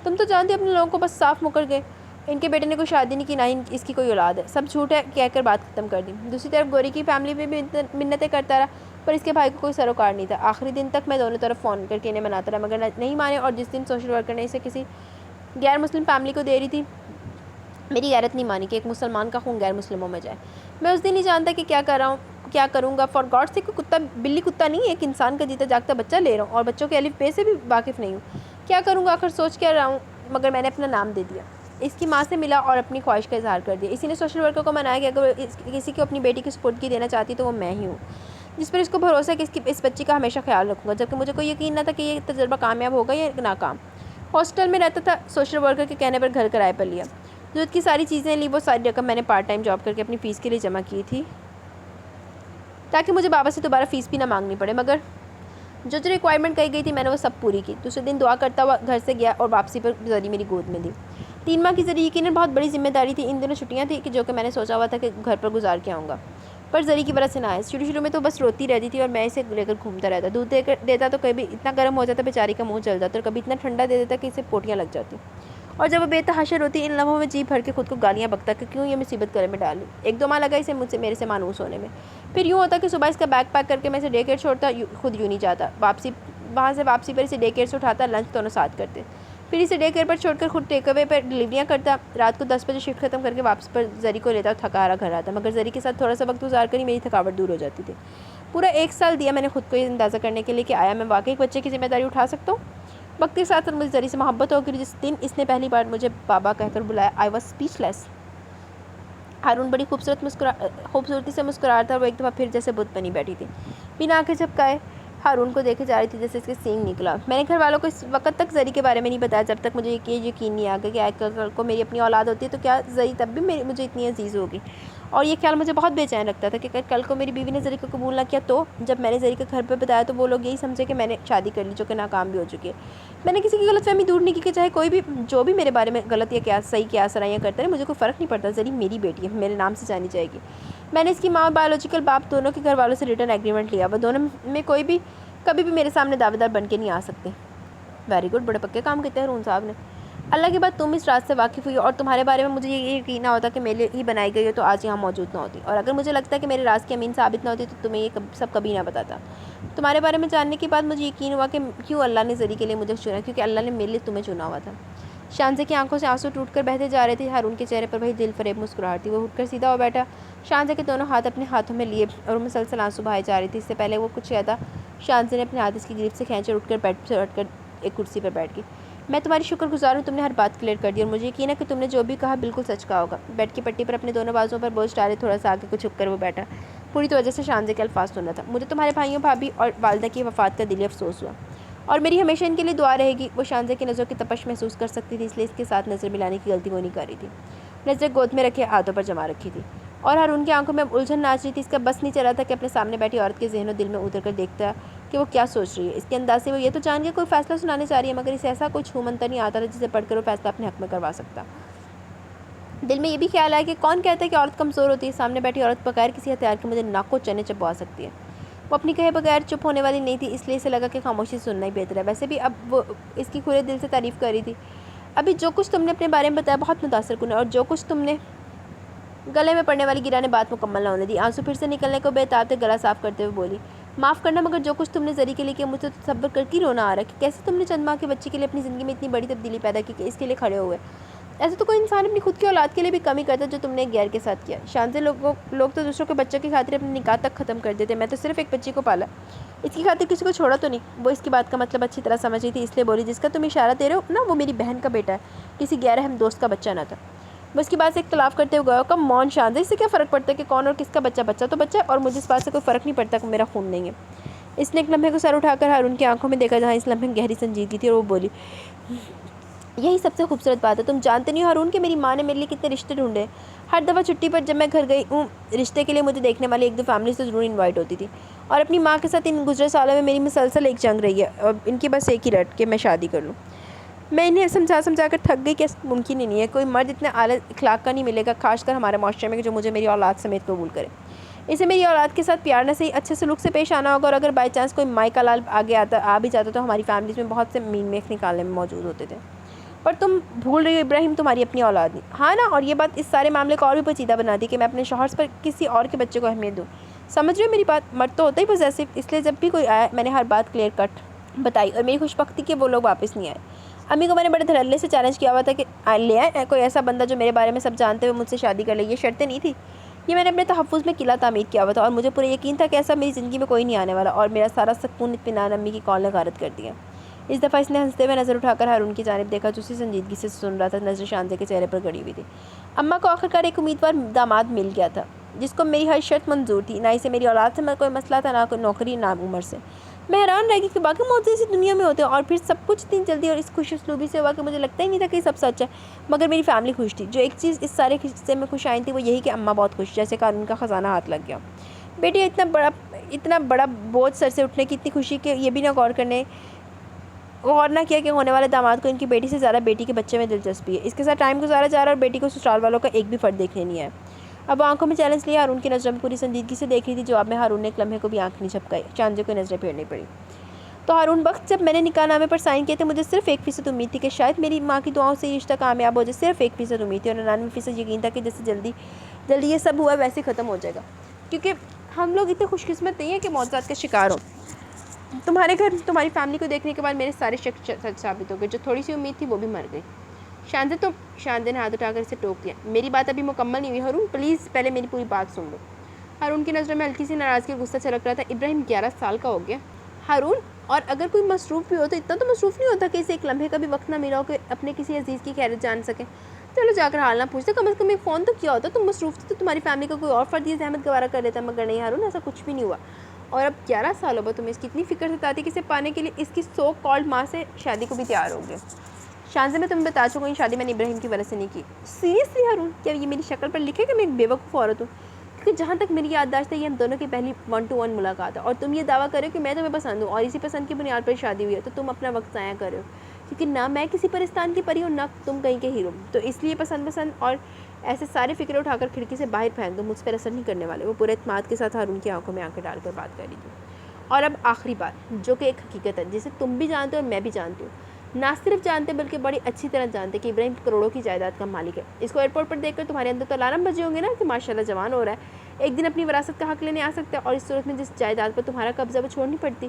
تم تو جانتے اپنے لوگوں کو بس صاف مکر گئے، ان کے بیٹے نے کوئی شادی نہیں کی، نہ ہی اس کی کوئی اولاد ہے، سب جھوٹ ہے کہہ کر بات ختم کر دی۔ دوسری طرف گوری کی فیملی میں بھی منتیں کرتا رہا، پر اس کے بھائی کو کوئی سروکار نہیں تھا۔ آخری دن تک میں دونوں طرف فون کر کے انہیں مناتا رہا، مگر نہیں مانے، اور جس دن سوشل ورکر نے اسے کسی غیر مسلم فیملی کو دے رہی تھی، میری غیرت نہیں مانی کہ ایک مسلمان کا خون غیر مسلموں میں جائے۔ میں اس دن نہیں جانتا کہ کیا کروں گا۔ فار گاڈ سے کوئی کتا بلی کتا نہیں ہے، ایک انسان کا جیتا جاگتا بچہ لے رہا ہوں، اور بچوں کے الف بے سے بھی واقف نہیں ہوں۔ کیا کروں گا، آخر سوچ کیا رہا ہوں، مگر میں نے اپنا نام دے دیا۔ اس کی ماں سے ملا اور اپنی خواہش کا اظہار کر دیا۔ اسی نے سوشل ورکر کو منایا کہ اگر کسی کو اپنی بیٹی کی سپردگی دینا چاہتی تو وہ میں ہی ہوں، جس پر اس کو بھروسہ ہے کہ اس بچی کا ہمیشہ خیال رکھوں گا، جبکہ مجھے کوئی یقین نہ تھا کہ یہ تجربہ کامیاب ہوگا یا ناکام۔ ہاسٹل میں رہتا تھا، سوشل ورکر کے کہنے پر گھر کرائے پر لیا، ضرورت کی ساری چیزیں لی۔ وہ ساری رقم میں نے پارٹ ٹائم جاب کر کے اپنی فیس کے لیے جمع کی تھی، تاکہ مجھے بابا سے دوبارہ فیس بھی نہ مانگنی پڑے، مگر جو ریکوائرمنٹ کہی گئی تھی میں نے وہ سب پوری کی۔ دوسرے دن دعا کرتا ہوا گھر سے گیا اور واپسی پر زری میری گود میں دی۔ 3 ماہ کی زری یقیناً بہت بڑی ذمہ داری تھی۔ ان دنوں چھٹیاں تھیں جو کہ میں نے سوچا ہوا تھا کہ گھر پر گزار کے آؤں گا، پر زری کی وجہ سے نہ آئے۔ شروع میں تو بس روتی رہتی تھی اور میں اسے لے کر گھومتا رہتا۔ دودھ دیتا تو کبھی اتنا گرم ہو جاتا بیچاری کا منہ جل جاتا، اور کبھی اتنا ٹھنڈا دے دیتا کہ اسے پوٹیاں لگ جاتی، اور جب وہ بے تحاشا روتی، ان لمحوں میں جی بھر کے خود کو گالیاں بکتا کہ کیوں یہ مصیبت گلے میں ڈال لی۔ 1-2 ماہ لگا اسے میرے سے مانوس ہونے میں۔ پھر یوں ہوتا کہ صبح اس کا بیگ پیک کر کے میں اسے ڈے کیئر چھوڑتا، خود یوں نہیں جاتا، وہاں سے واپسی پر اسے ڈے کیئر سے اٹھاتا، لنچ دونوں ساتھ کرتے، پھر اسے ڈے کیئر پر چھوڑ کر خود ٹیک اوے پر ڈلیوریاں کرتا۔ رات کو 10 بجے شفٹ ختم کر کے واپس پر زری کو لیتا اور تھکا ہارا گھر آتا، مگر زری کے ساتھ تھوڑا سا وقت گزار کر ہی میری تھکاوٹ دور ہو جاتی تھی۔ پورا 1 سال دیا میں نے خود کو یہ اندازہ کرنے کے لیے کہ آیا میں واقعی ایک بچے کی ذمہ داری اٹھا سکتا ہوں۔ وقت کے ساتھ مجھے زری سے محبت ہو گئی۔ جس دن اس نے پہلی بار مجھے بابا کہہ کر بلایا، آئی واز اسپیچ لیس۔ ہارون بڑی خوبصورتی سے مسکرا تھا، وہ ایک دفعہ پھر جیسے بت بنی بیٹھی تھی، بنا آنکھیں جھپکائے ہارون کو دیکھے جا رہی تھی جیسے اس کے سینگ نکلا۔ میں نے گھر والوں کو اس وقت تک زری کے بارے میں نہیں بتایا جب تک مجھے یقین نہیں آ گیا کہ اگر کو میری اپنی اولاد ہوتی ہے تو کیا زری تب بھی مجھے اتنی عزیز ہوگی، اور یہ خیال مجھے بہت بے چین رکھتا تھا کہ اگر کل کو میری بیوی نے زری کو قبول نہ کیا تو۔ جب میں نے زری کے گھر پہ بتایا تو وہ لوگ یہی سمجھے کہ میں نے شادی کر لی، جو کہ ناکام بھی ہو چکی ہے۔ میں نے کسی کی غلط فہمی دور نہیں کی کہ چاہے کوئی بھی جو بھی میرے بارے میں غلط یا کیا صحیح کیا سرائیاں کرتا ہے، مجھے کوئی فرق نہیں پڑتا، زری میری بیٹی ہے، میرے نام سے جانی جائے گی۔ میں نے اس کی ماں اور بایولوجیکل باپ دونوں کے گھر والوں سے ریٹن ایگریمنٹ لیا، وہ دونوں میں کوئی بھی کبھی بھی میرے سامنے دعوے دار بن کے نہیں آ سکتے۔ ویری گڈ، بڑے پکے کام کہتے ہیں ہارون صاحب نے۔ اللہ کی بات تم اس رات سے واقف ہوئی اور تمہارے بارے میں مجھے یہ یقین نہ ہوتا کہ میرے ہی بنائی گئی ہو تو آج یہاں موجود نہ ہوتی، اور اگر مجھے لگتا ہے کہ میرے راز کی امین ثابت نہ ہوتی تو تمہیں یہ سب کبھی نہ بتاتا۔ تمہارے بارے میں جاننے کے بعد مجھے یقین ہوا کہ کیوں اللہ نے زری کے لیے مجھے چنا، کیونکہ اللہ نے میرے لیے تمہیں چنا ہوا تھا۔ شانزے کی آنکھوں سے آنسو ٹوٹ کر بہتے جا رہے تھے، ہارون کے چہرے پر وہی دل فریب مسکراہٹ تھی۔ وہ اٹھ کر سیدھا ہو بیٹھا، شانزے کے دونوں ہاتھ اپنے ہاتھوں میں لیے اور مسلسل آنسو بہائے جا رہے تھے۔ اس سے پہلے وہ کچھ کہتا، شانزے نے اپنے ہاتھ اس کی گرفت سے کھینچے اور اٹھ کر بیڈ سے ہٹ کر ایک کرسی پر بیٹھ گئی۔ میں تمہاری شکر گزار ہوں، تم نے ہر بات کلیئر کر دی، اور مجھے یقین ہے کہ تم نے جو بھی کہا بالکل سچ کہا ہوگا۔ بیڈ کی پٹی پر اپنے دونوں بازوؤں پر بوجھ ڈالے تھوڑا سا آگے کو جھک کر وہ بیٹھا، پوری توجہ سے شانزے کے الفاظ سن رہا تھا۔ مجھے تمہارے بھائیوں بھابھی اور والدہ کی وفات کا دلی افسوس ہوا، اور میری ہمیشہ ان کے لیے دعا رہے گی۔ وہ شانزے کی نظروں کی تپش محسوس کر سکتی تھی، اس لیے اس کے ساتھ نظر ملانے کی غلطی وہ نہیں کر رہی تھی۔ نظریں گود میں رکھے ہاتھوں پر جما رکھی تھی، اور ہارون کی آنکھوں میں اب الجھن ناچ رہی تھی۔ اس کا بس نہیں چلا تھا کہ اپنے سامنے بیٹھی عورت کے ذہن و دل میں اتر کر دیکھتا کہ وہ کیا سوچ رہی ہے۔ اس کے انداز سے وہ یہ تو جان کے کوئی فیصلہ سنانے جا رہی ہے، مگر اسے ایسا کوئی چھو منتر نہیں آتا تھا جسے پڑھ کر وہ فیصلہ اپنے حق میں کروا سکتا۔ دل میں یہ بھی خیال آیا کہ کون کہتا ہے کہ عورت کمزور ہوتی ہے، سامنے بیٹھی عورت بغیر کسی ہتھیار کے مجھے ناکو چنے چبوا سکتی ہے۔ وہ اپنی کہے بغیر چپ ہونے والی نہیں تھی، اس لیے اسے لگا کہ خاموشی سننا ہی بہتر ہے۔ ویسے بھی اب وہ اس کی کھلے دل سے تعریف کر رہی تھی۔ ابھی جو کچھ تم نے اپنے بارے میں بتایا بہت متاثر کن ہے، اور جو کچھ تم نے گلے میں پڑنے والی گرا نے بات مکمل نہ ہونے دی۔ آنسو پھر سے نکلنے کو بے تاب تھے، گلا صاف کرتے ہوئے بولی، معاف کرنا، مگر جو کچھ تم نے زری کے لیے کیا مجھے تصور کر کے رونا آ رہا ہے کہ کیسے تم نے چند ماہ کے بچے کے لیے اپنی زندگی میں اتنی بڑی تبدیلی پیدا کی کہ اس کے لیے کھڑے ہوئے۔ ایسے تو کوئی انسان اپنی خود کی اولاد کے لیے بھی کمی کرتا جو تم نے غیر کے ساتھ کیا۔ شانزے لوگ تو دوسروں کے بچوں کی خاطر اپنے نکاح تک ختم کر دیتے، میں تو صرف ایک بچی کو پالا، اس کی خاطر کسی کو چھوڑا تو نہیں۔ وہ اس کی بات کا مطلب اچھی طرح سمجھ رہی تھی، اس لیے بولی، جس کا تم اشارہ دے رہے ہو نا وہ میری بہن کا بیٹا ہے، کسی غیر اہم دوست کا بچہ نہ تھا۔ وہ اس کی بات سے اختلاف کرتے ہوئے گیا، کم مون شانزے، اس سے کیا فرق پڑتا ہے کہ کون اور کس کا بچہ تو بچہ ہے، اور مجھے اس بات سے کوئی فرق نہیں پڑتا کہ میرا خون نہیں ہے۔ اس نے ایک لمحے کو سر اٹھا کر ہارون کی آنکھوں میں دیکھا جہاں اس لمحے گہری سنجیدگی تھی، اور وہ بولی، یہی سب سے خوبصورت بات ہے، تم جانتے نہیں ہو ہارون کہ میری ماں نے میرے لیے کتنے رشتے ڈھونڈے۔ ہر دفعہ چھٹی پر جب میں گھر گئی ہوں رشتے کے لیے مجھے دیکھنے والی ایک دو فیملی سے ضرور انوائٹ ہوتی تھی، اور اپنی ماں کے ساتھ ان گزرے سالوں میں میری مسلسل ایک جنگ رہی ہے اور ان کی بس ایک ہی رٹ کہ میں شادی کر لوں۔ میں انہیں سمجھا کر تھک گئی کہ ممکن ہی نہیں ہے، کوئی مرد اتنے اعلیٰ اخلاق کا نہیں ملے گا، خاص کر ہمارے معاشرے میں، جو مجھے میری اولاد سمیت قبول کرے۔ اسے میری اولاد کے ساتھ پیار نہ صحیح اچھے سلوک سے پیش آنا ہوگا، اور اگر بائی چانس کوئی مائی کا لال آگے آ بھی جاتا تو ہماری فیملیز میں بہت سے مین میخ نکالنے میں موجود ہوتے تھے۔ پر تم بھول رہی ہو ابراہیم، تمہاری اپنی اولاد نہیں، ہاں نا؟ اور یہ بات اس سارے معاملے کو اور بھی پیچیدہ بنا دی کہ میں اپنے شوہر پر کسی اور کے بچے کو اہمیت دوں۔ سمجھ رہے ہو میری بات؟ مرد تو ہوتا ہی پوزیسو، اس لیے جب بھی کوئی آیا میں نے ہر بات کلیئر کٹ بتائی، اور میری خوش بختی کہ وہ لوگ واپس نہیں آئے۔ امی کو میں نے بڑے دھڑلے سے چیلنج کیا ہوا تھا کہ لے آئے کوئی ایسا بندہ جو میرے بارے میں سب جانتے ہوئے مجھ سے شادی کر لے، یہ شرطیں نہیں تھی، یہ میں نے اپنے تحفظ میں قلعہ تعمیر کیا ہوا تھا، اور مجھے پورا یقین تھا کہ ایسا میری زندگی میں کوئی نہیں آنے والا، اور میرا سارا سکون اطمینان امی کی کال نے غارت کر دیا۔ اس دفعہ اس نے ہنستے ہوئے نظر اٹھا کر ہارون کی جانب دیکھا جو اسی سنجیدگی سے سن رہا تھا، نظر شانزے کے چہرے پر گڑی ہوئی تھی۔ اماں کو آخرکار ایک امیدوار داماد مل گیا تھا جس کو میری ہر شرط منظور تھی، نہ اسے میری اولاد سے کوئی مسئلہ تھا، نہ کوئی نوکری، نہ عمر سے۔ میں حیران رہ گئی کہ باقی موضوع اسی دنیا میں ہوتے ہیں، اور پھر سب کچھ اتنی جلدی اور اس خوش اسلوبی سے ہوا کہ مجھے لگتا ہی نہیں تھا کہ یہ سب سچ ہے۔ مگر میری فیملی خوش تھی۔ جو ایک چیز اس سارے قصے میں خوش آئی تھی وہ یہی کہ اماں بہت خوش، جیسے قانون کا خزانہ ہاتھ لگ گیا۔ بیٹی اتنا بڑا بوجھ سر سے اٹھنے کی اتنی خوشی کہ یہ بھی نہ غور نہ کیا کہ ہونے والے داماد کو ان کی بیٹی سے زیادہ بیٹی کے بچے میں دلچسپی ہے۔ اس کے ساتھ ٹائم گزارا جا رہا ہے اور بیٹی کو سسرال والوں کا ایک بھی فرد دیکھنے نہیں ہے۔ اب آنکھوں میں چیلنج لیا، ہارون کی نظروں میں پوری سنجیدگی سے دیکھ رہی تھی۔ جواب میں ہارون نے ایک لمحے کو بھی آنکھ نہیں جھپکائی، شانزے کو نظریں پھیرنی پڑی۔ تو ہارون بخت، جب میں نے نکاح نامے پر سائن کیے تھے مجھے صرف 1% امید تھی کہ شاید میری ماں کی دعاؤں سے یہ رشتہ کامیاب ہو جائے، صرف 1% امید تھی، اور 99% یقین تھا کہ جیسے جلدی یہ سب ہوا ویسے ختم ہو جائے گا، کیونکہ ہم لوگ اتنے خوش قسمت نہیں ہیں کہ معجزات کا شکار ہوں۔ تمہارے گھر تمہاری فیملی کو دیکھنے کے بعد میرے سارے شک سچ ثابت ہو گئے، جو تھوڑی سی امید تھی وہ بھی مر گئی۔ شانزے نے ہاتھ اٹھا کر اسے ٹوک دیا۔ میری بات ابھی مکمل نہیں ہوئی ہارون، پلیز پہلے میری پوری بات سن لو۔ ہارون کی نظروں میں ہلکی سی ناراضگی اور غصہ چھلک رہا تھا۔ ابراہیم 11 سال کا ہو گیا ہارون، اور اگر کوئی مصروف بھی ہو تو اتنا تو مصروف نہیں ہوتا کہ اسے ایک لمحے کا بھی وقت نہ ملا ہو کہ اپنے کسی عزیز کی خیریت جان سکے۔ چلو جا کر حال نہ پوچھتے، کم از کم ایک فون تو کیا ہوتا، تم مصروف تھے تو تمہاری فیملی کا کوئی اور فرد یہ زحمت گوارا کر لیتا، مگر نہیں ہارون، ایسا کچھ بھی نہیں ہوا۔ اور اب 11 سالوں بعد تمہیں اس کی اتنی فکر ستاتی کہ اسے پانے کے لیے اس کی سو کالڈ ماں سے شادی کو بھی تیار ہو گئے۔ شانزے میں تمہیں بتا چکا ہوں یہ شادی میں نے ابراہیم کی وجہ سے نہیں کی۔ سیریسلی ہارون، کیا یہ میری شکل پر لکھے کہ میں ایک بیوقوف عورت ہوں؟ کیونکہ جہاں تک میری یادداشت ہے یہ ہم دونوں کی پہلی 1 to 1 ملاقات ہے، اور تم یہ دعویٰ کرو کہ میں تمہیں پسند ہوں اور اسی پسند کی بنیاد پر شادی ہوئی ہے، تو تم اپنا وقت ضائع کر رہے ہو، کیونکہ نہ میں کسی پرستان کی پری ہوں نہ تم کہیں کے ہیرو، تو اس لیے پسند اور ایسے سارے فکریں اٹھا کر کھڑکی سے باہر پھینک دو، مجھ پر اثر نہیں کرنے والے۔ وہ پورے اعتماد کے ساتھ ہارون کی آنکھوں میں آنکھیں ڈال کر بات کر رہی تھی۔ اور اب آخری بات، جو کہ ایک حقیقت ہے جسے تم بھی جانتے ہو اور میں بھی جانتی ہوں، نہ صرف جانتے بلکہ بڑی اچھی طرح جانتے کہ ابراہیم کروڑوں کی جائیداد کا مالک ہے۔ اس کو ایئرپورٹ پر دیکھ کر تمہارے اندر تو الارم بجے ہوں گے نا کہ ماشاءاللہ جوان ہو رہا ہے، ایک دن اپنی وراثت کا حق لینے آ سکتا ہے، اور اس صورت میں جس جائیداد پر تمہارا قبضہ وہ چھوڑنی پڑتی۔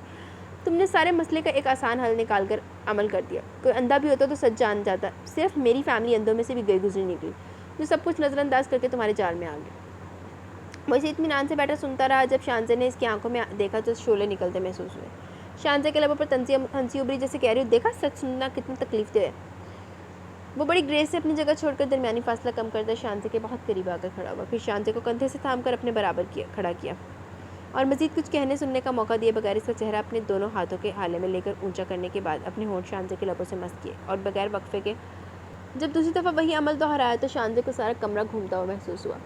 تم نے سارے مسئلے کا ایک آسان حل نکال کر عمل کر دیا۔ کوئی اندھا بھی ہوتا تو سچ جان جاتا، صرف میری فیملی اندھوں میں سے بھی گئی گزری نکلی جو سب کچھ نظر انداز کر کے تمہارے جال میں آ گیا۔ وہ اسے اطمینان سے بیٹھا سنتا رہا۔ جب شانزے نے اس کی آنکھوں میں دیکھا تو شعلے نکلتے محسوس ہوئے۔ شانزے کے لبوں پر ہنسی ابری، جیسے کہہ رہی ہوں دیکھا سچ سننا کتنی تکلیف دہ ہے۔ وہ بڑی گریس سے اپنی جگہ چھوڑ کر درمیانی فاصلہ کم کرتا شانزے کے بہت قریب آ کر کھڑا ہوا، پھر شانزے کو کندھے سے تھام کر اپنے برابر کھڑا کیا اور مزید کچھ کہنے سننے کا موقع دیے بغیر اس کا چہرہ اپنے دونوں ہاتھوں کے حالے میں لے کر اونچا کرنے کے بعد اپنے ہونٹ شانزے کے لبوں سے مس کیے، اور بغیر وقفے کے جب دوسری دفعہ وہی عمل دہرایا تو شانزے کو سارا کمرہ گھومتا ہوا محسوس ہوا۔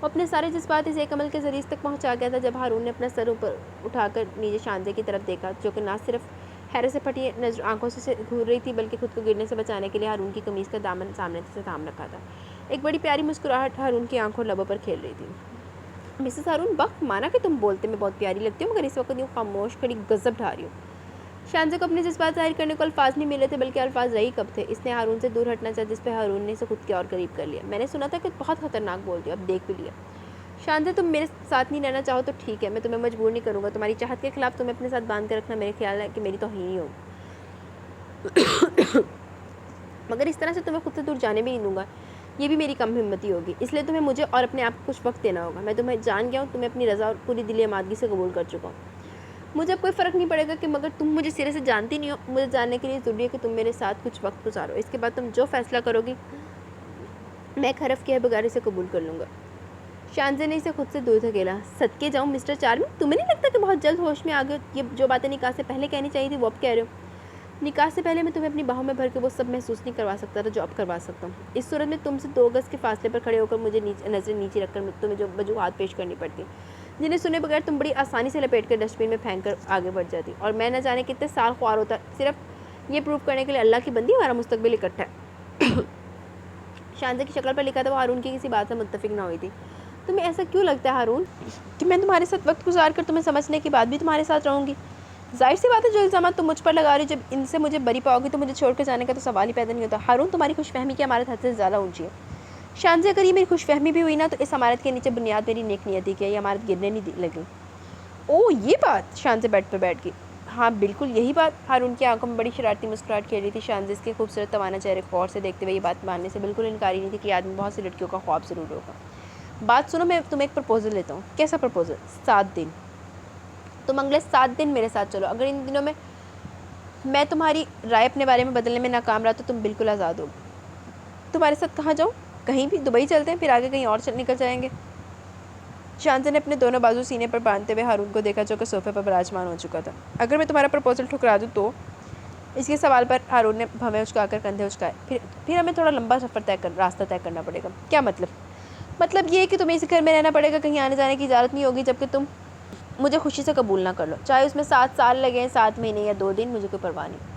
وہ اپنے سارے جذبات اس ایک عمل کے ذریعے تک پہنچا گیا تھا جب ہارون نے اپنا سر اوپر اٹھا کر نیچے شانزے کی طرف دیکھا، جو کہ نہ صرف حیرت سے پھٹی آنکھوں سے گھور رہی تھی بلکہ خود کو گرنے سے بچانے کے لیے ہارون کی قمیض کا دامن سامنے سے تھام رکھا تھا۔ ایک بڑی پیاری مسکراہٹ ہارون کی آنکھوں لبوں پر کھیل رہی تھی۔ مسز ہارون بخت، مانا کہ تم بولتے میں بہت پیاری لگتی ہو مگر اس وقت یوں خاموش کھڑی غضب ڈھا رہی ہو۔ شانزے کو اپنے جذبات ظاہر کرنے کو الفاظ نہیں ملے تھے بلکہ الفاظ رہی کب تھے۔ اس نے ہارون سے دور ہٹنا چاہا جس پہ ہارون نے اسے خود کے اور قریب کر لیا۔ میں نے سنا تھا کہ بہت خطرناک بولتی ہو، اب دیکھ بھی لیا۔ شانزے تم میرے ساتھ نہیں رہنا چاہو تو ٹھیک ہے، میں تمہیں مجبور نہیں کروں گا، تمہاری چاہت کے خلاف تمہیں اپنے ساتھ باندھ کر رکھنا میرے خیال ہے کہ میری توہین ہی ہوگی، مگر اس طرح سے تمہیں خود سے دور جانے بھی نہیں دوں گا، یہ بھی میری کم ہمتی ہوگی، اس لیے تمہیں مجھے اور اپنے آپ کو کچھ وقت دینا ہوگا۔ میں تمہیں جان گیا ہوں، تمہیں اپنی رضا اور پوری دلی آمادگی سے قبول کر چکا ہوں۔ مجھے اب کوئی فرق نہیں پڑے گا کہ مگر تم مجھے سرے سے جانتی نہیں ہو، مجھے جاننے کے لیے ضروری ہے کہ تم میرے ساتھ کچھ وقت گزارو، اس کے بعد تم جو فیصلہ کرو گی میں ایک حرف کے بغیر اسے قبول کر لوں گا۔ شانزے نے اسے خود سے دور دھکیلا۔ صدقے جاؤں مسٹر چارمنگ، تمہیں نہیں لگتا کہ بہت جلد ہوش میں آ گئے؟ یہ جو باتیں نکاح سے پہلے کہنی چاہیے تھی وہ اب کہہ رہے ہو؟ نکاح سے پہلے میں تمہیں اپنی باہوں میں بھر کے وہ سب محسوس نہیں کروا سکتا تھا جو اب کروا سکتا ہوں۔ اس صورت میں تم سے 2 گز کے فاصلے پر کھڑے ہو کر مجھے نظریں نیچے رکھ کر تمہیں جو وجوہات پیش کرنی پڑتی جنہیں سنے بغیر تم بڑی آسانی سے لپیٹ کر ڈسٹ بن میں پھینک کر آگے بڑھ جاتی، اور میں نہ جانے کتنے سال خوار ہوتا صرف یہ پروف کرنے کے لیے اللہ کی بندی ہمارا مستقبل اکٹھا ہے۔ شانزہ کی شکل پر لکھا تھا وہ ہارون کی کسی بات سے متفق نہ ہوئی تھی۔ تمہیں ایسا کیوں لگتا ہے ہارون کہ میں تمہارے ساتھ وقت گزار کر تمہیں سمجھنے کے بعد بھی تمہارے ساتھ رہوں گی؟ ظاہر سی بات ہے جو الزامات تم مجھ پر لگا رہی ہو، جب ان سے مجھے بری پاؤ گی تو مجھے چھوڑ کر جانے کا تو سوال ہی پیدا نہیں ہوتا۔ ہارون تمہاری خوش فہمی کی عمارت حد سے زیادہ اونچی ہے شانزہ، اگر یہ میری خوش فہمی بھی ہوئی نا تو اس عمارت کے نیچے بنیاد میری نیک نیتی کی ہے، یہ عمارت گرنے نہیں لگی۔ او یہ بات! شانزہ بیڈ پر بیٹھ گئی۔ ہاں بالکل یہی بات۔ ہارون کی آنکھوں میں بڑی شرارتی مسکراہٹ کھیل رہی تھی۔ شانزہ اس کے خوبصورت توانا چہرے کو غور سے دیکھتے ہوئے یہ بات ماننے سے بالکل انکاری نہیں تھی کہ یہ آدمی بہت سی لڑکیوں کا خواب ضرور ہوگا۔ بات سنو، میں تمہیں ایک پرپوزل لیتا ہوں۔ کیسا پرپوزل؟ 7 دن تم اگلے 7 دن میرے ساتھ چلو، اگر ان دنوں میں تمہاری رائے اپنے بارے میں بدلنے میں ناکام رہا تو تم بالکل آزاد ہو۔ تمہارے ساتھ کہاں جاؤں؟ کہیں بھی، دبئی چلتے ہیں، پھر آگے کہیں اور نکل جائیں گے۔ شانزہ نے اپنے دونوں بازو سینے پر باندھتے ہوئے ہارون کو دیکھا جو کہ صوفے پر براجمان ہو چکا تھا۔ اگر میں تمہارا پرپوزل ٹھکرا دوں تو؟ اس کے سوال پر ہارون نے بھویں اچکا کر کندھے اچکائے۔ پھر ہمیں تھوڑا لمبا راستہ طے کرنا پڑے گا۔ کیا مطلب؟ مطلب یہ کہ تمہیں اس گھر میں رہنا پڑے گا، کہیں آنے جانے کی اجازت نہیں ہوگی جب کہ تم مجھے خوشی سے قبول نہ کر لو، چاہے اس میں 7 سال لگیں، 7 مہینے یا 2 دن، مجھے کوئی پرواہ نہیں۔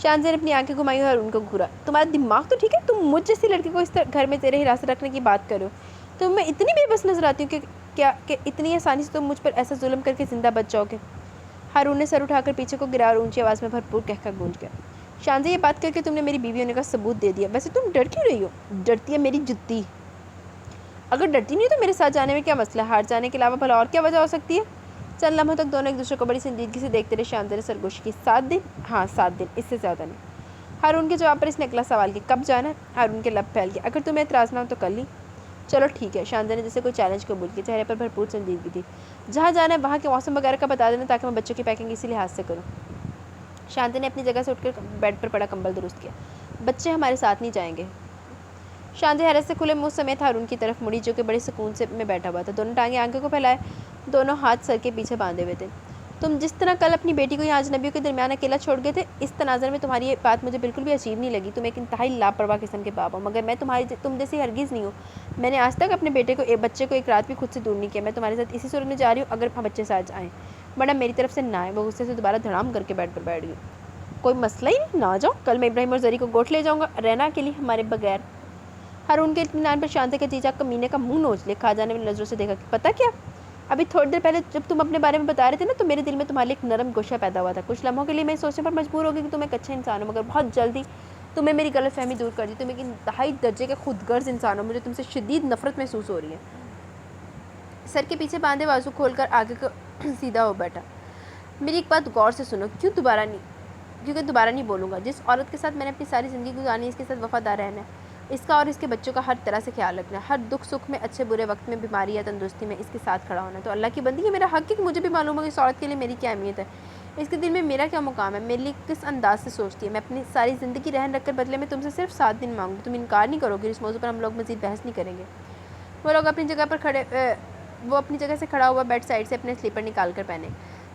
شانزہ نے اپنی آنکھیں گھمائی اور ان کو گھورا۔ تمہارا دماغ تو ٹھیک ہے؟ تم مجھ جیسی لڑکی کو اس گھر میں تیرے حراست رکھنے کی بات کرو؟ تم میں اتنی بے بس نظر آتی ہوں کہ اتنی آسانی سے تم مجھ پر ایسا ظلم کر کے زندہ بچ جاؤ گے؟ ہارون نے سر اٹھا کر پیچھے کو گرا اور اونچی آواز میں بھرپور کہہ گونج گیا۔ شانزہ یہ بات کر کے تم نے میری بیوی ہونے کا ثبوت دے دیا۔ ویسے تم ڈر کیوں رہی ہو؟ ڈرتی ہے میری جتی۔ اگر ڈرتی نہیں تو میرے ساتھ جانے میں کیا مسئلہ ہے؟ ہار جانے کے علاوہ بھلا اور کیا وجہ ہو سکتی ہے؟ چند لمحوں تک دونوں ایک دوسرے کو بڑی سنجیدگی سے دیکھتے رہے۔ شانزہ نے سرگوشی کی۔ 7 دن؟ ہاں 7 دن، اس سے زیادہ نہیں۔ ہارون کے جواب پر اس نے اگلا سوال کیا۔ کب جانا ہے؟ ہارون کے لب پھیل گیا۔ اگر تمہیں اعتراض نہ ہو تو کل ہی۔ چلو ٹھیک ہے، شانزہ نے جیسے کوئی چیلنج قبول کیا۔ چہرے پر بھرپور سنجیدگی تھی۔ جہاں جانا ہے وہاں کے موسم وغیرہ کا بتا دینا تاکہ میں بچوں کی پیکنگ اسی لحاظ سے کروں۔ شانزہ نے اپنی جگہ سے اٹھ کر بیڈ پر پڑا کمبل درست کیا۔ بچے ہمارے ساتھ نہیں جائیں گے۔ شانزہ حیرت سے کھلے منہ سمیت ہارون کی طرف مڑی جو کہ بڑے سکون سے میں بیٹھا ہوا تھا۔ دونوں ٹانگیں آنکھوں کو پھیلائے، دونوں ہاتھ سر کے پیچھے باندھے ہوئے تھے۔ تم جس طرح کل اپنی بیٹی کو یہاں اجنبیوں کے درمیان اکیلا چھوڑ گئے تھے، اس تناظر میں تمہاری یہ بات مجھے بالکل بھی عجیب نہیں لگی۔ تم ایک انتہائی لاپرواہ قسم کے باپ ہو، مگر میں تم جیسی ہرگز نہیں ہوں۔ میں نے آج تک اپنے بچے کو ایک رات بھی خود سے دور نہیں کیا۔ میں تمہارے ساتھ اسی صورت میں جا رہی ہوں اگر بچے ساتھ آئیں، ورنہ میری طرف سے نہ آئے۔ وہ غصے سے دوبارہ دھڑام کر کے بیڈ پر بیٹھ گئی۔ کوئی مسئلہ ہی نہیں، نہ جاؤ، کل میں ابراہیم اور زری کو گوٹھ لے جاؤں گا رہنا کے لیے ہمارے بغیر۔ ہارون کے اطمینان پر شانزہ کے جیجا کمینے کا منہ نوچ لے۔ کھا جانے والی نظروں سے دیکھا کہ پتہ کیا، ابھی تھوڑی دیر پہلے جب تم اپنے بارے میں بتا رہے تھے نا تو میرے دل میں تمہارے لیے ایک نرم گوشہ پیدا ہوا تھا۔ کچھ لمحوں کے لیے میں سوچنے پر مجبور ہو گئی کہ تم ایک اچھے انسان ہو، مگر بہت جلدی تمہیں میری غلط فہمی دور کر دی۔ تم ایک انتہائی درجے کے خود غرض انسان ہو، مجھے تم سے شدید نفرت محسوس ہو رہی ہے۔ سر کے پیچھے باندھے بازو کھول کر آگے کو سیدھا ہو بیٹھا۔ میری ایک بات غور سے سنو، کیونکہ دوبارہ نہیں بولوں گا۔ جس عورت کے ساتھ میں نے اپنی ساری زندگی گزارنی ہے، اس کے ساتھ وفادار رہنا ہے، اس کا اور اس کے بچوں کا ہر طرح سے خیال رکھنا ہے، ہر دکھ سکھ میں، اچھے برے وقت میں، بیماری یا تندرستی میں اس کے ساتھ کھڑا ہونا ہے۔ تو اللہ کی بندی، یہ میرا حق ہے کہ مجھے بھی معلوم ہو کہ اس عورت کے لیے میری کیا اہمیت ہے، اس کے دل میں میرا کیا مقام ہے، میرے لیے کس انداز سے سوچتی ہے۔ میں اپنی ساری زندگی رہن رکھ کر بدلے میں تم سے صرف 7 دن مانگوں گی۔ تم انکار نہیں کرو گے؟ اس موضوع پر ہم لوگ مزید بحث نہیں کریں گے۔ وہ اپنی جگہ سے کھڑا ہوا بیڈ سائڈ سے اپنے سلیپر نکال کر پہنے۔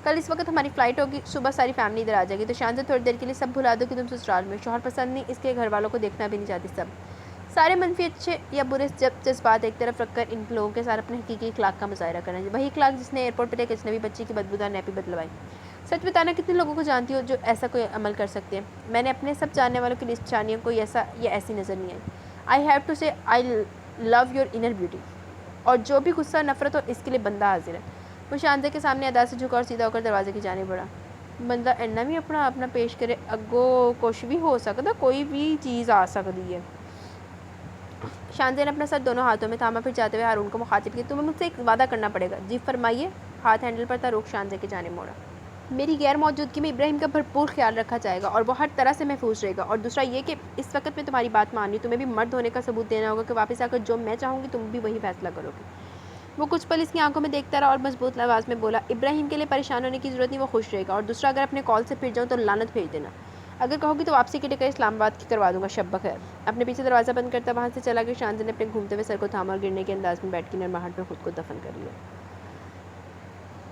کل اس وقت ہماری فلائٹ ہوگی، صبح ساری فیملی ادھر آ جائے گی، تو شانزہ تھوڑی دیر کے لیے سب بھلا دو کہ تم سسرال میں۔ شوہر پسند نہیں، اس کے گھر والوں کو دیکھنا بھی نہیں چاہتی۔ سارے منفی اچھے یا برے جذبات ایک طرف رکھ کر ان لوگوں کے ساتھ اپنے حقیقی اخلاق کا مظاہرہ کرنا ہے، وہی اخلاق جس نے ایئرپورٹ پر ایک اجنبی بچی کی بدبودار نیپی بدلوائی۔ سچ بتانا، کتنے لوگوں کو جانتی ہو جو ایسا کوئی عمل کر سکتے ہیں؟ میں نے اپنے سب جاننے والوں کی لسٹ چھانی، کوئی ایسا یا ایسی نظر نہیں آئی۔ آئی ہیو ٹو سے آئی لو یور انر بیوٹی، اور جو بھی غصہ نفرت ہو اس کے لیے بندہ حاضر ہے۔ وہ شانزہ کے سامنے ادا سے جھکا اور سیدھا ہو کر دروازے کی جانب بڑھا۔ بندہ اینا بھی اپنا پیش کرے، اگو کچھ بھی ہو سکتا، کوئی بھی چیز آ سکتی ہے۔ شانزہ نے اپنا سر دونوں ہاتھوں میں تھاما، پھر جاتے ہوئے ہارون کو مخاطب کیا۔ تمہیں مجھ سے ایک وعدہ کرنا پڑے گا۔ جی فرمائیے۔ ہاتھ ہینڈل پر تھا، رخ شانزہ کی جانب موڑا۔ میری غیر موجودگی میں ابراہیم کا بھرپور خیال رکھا جائے گا اور وہ ہر طرح سے محفوظ رہے گا، اور دوسرا یہ کہ اس وقت میں تمہاری بات مان رہی ہوں، تمہیں بھی مرد ہونے کا ثبوت دینا ہوگا کہ واپس آ کر جو میں چاہوں گی تم بھی وہی فیصلہ کرو گی۔ وہ کچھ پل اس کی آنکھوں میں دیکھتا رہا اور مضبوط آواز میں بولا، ابراہیم کے لیے پریشان ہونے کی ضرورت نہیں، وہ خوش رہے گا، اور دوسرا اگر اپنے کال سے پھر جاؤں تو لعنت بھیج دینا، اگر کہو گی تو واپسی کی ٹکٹ اسلام آباد کی کروا دوں گا، شب بخیر۔ اپنے پیچھے دروازہ بند کرتا وہاں سے چلا گیا۔ شانزہ نے اپنے گھومتے ہوئے سر کو تھاما اور گرنے کے انداز میں بیٹھ کی نرماہٹ میں خود کو دفن کر لیا۔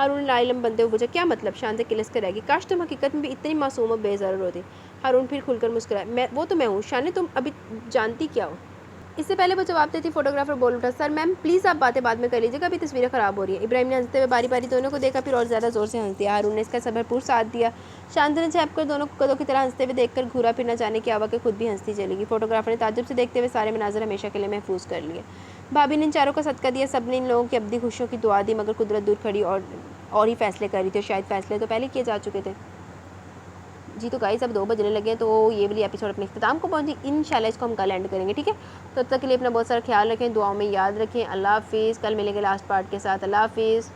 ہارون لا علم بنتے ہوئے پوچھا کیا مطلب؟ شاندہ کلس کر رہ گی کاش تم حقیقت میں بھی اتنی معصوم و بے ضرر ہوتی۔ ہارون پھر کھل کر مسکرائے وہ تو میں ہوں شانے تم ابھی جانتی کیا ہو؟ اس سے پہلے وہ جواب دیتی فوٹوگرافر بول اٹھا سر میم پلیز آپ باتیں بعد میں کر لیجیے گا ابھی تصویریں خراب ہو رہی ہیں۔ ابراہیم نے ہنستے ہوئے باری باری دونوں کو دیکھا پھر اور زیادہ زور سے ہنس دیا۔ ہارون نے اس کا صبر پور ساتھ دیا۔ شاندہ نے چھپ کر دونوں کو گدھوں کی طرح ہنستے ہوئے دیکھ کر گھورا پھر نہ جانے کیا ہوا کہ خود بھی ہنستی چلی گئی۔ فوٹوگرافر نے تعجب سے دیکھتے ہوئے سارے مناظر ہمیشہ کے لیے محفوظ کر لیے۔ بھابی نے ان چاروں کا صدقہ دیا سب نے ان لوگوں کی ابدی خوشیوں کی دعا دی مگر قدرت دور کھڑی اور ہی فیصلے کر رہی تھی شاید فیصلے تو پہلے کیے جا چکے تھے۔ جی تو گائز اب 2 بجنے لگے تو یہ والی ایپیسوڈ اپنے اختتام کو پہنچی انشاءاللہ اس کو ہم کل اینڈ کریں گے ٹھیک ہے۔ تو تب تک کے لیے اپنا بہت سارا خیال رکھیں دعاؤں میں یاد رکھیں۔ اللہ حافظ کل ملیں گے لاسٹ پارٹ کے ساتھ۔ اللہ حافظ۔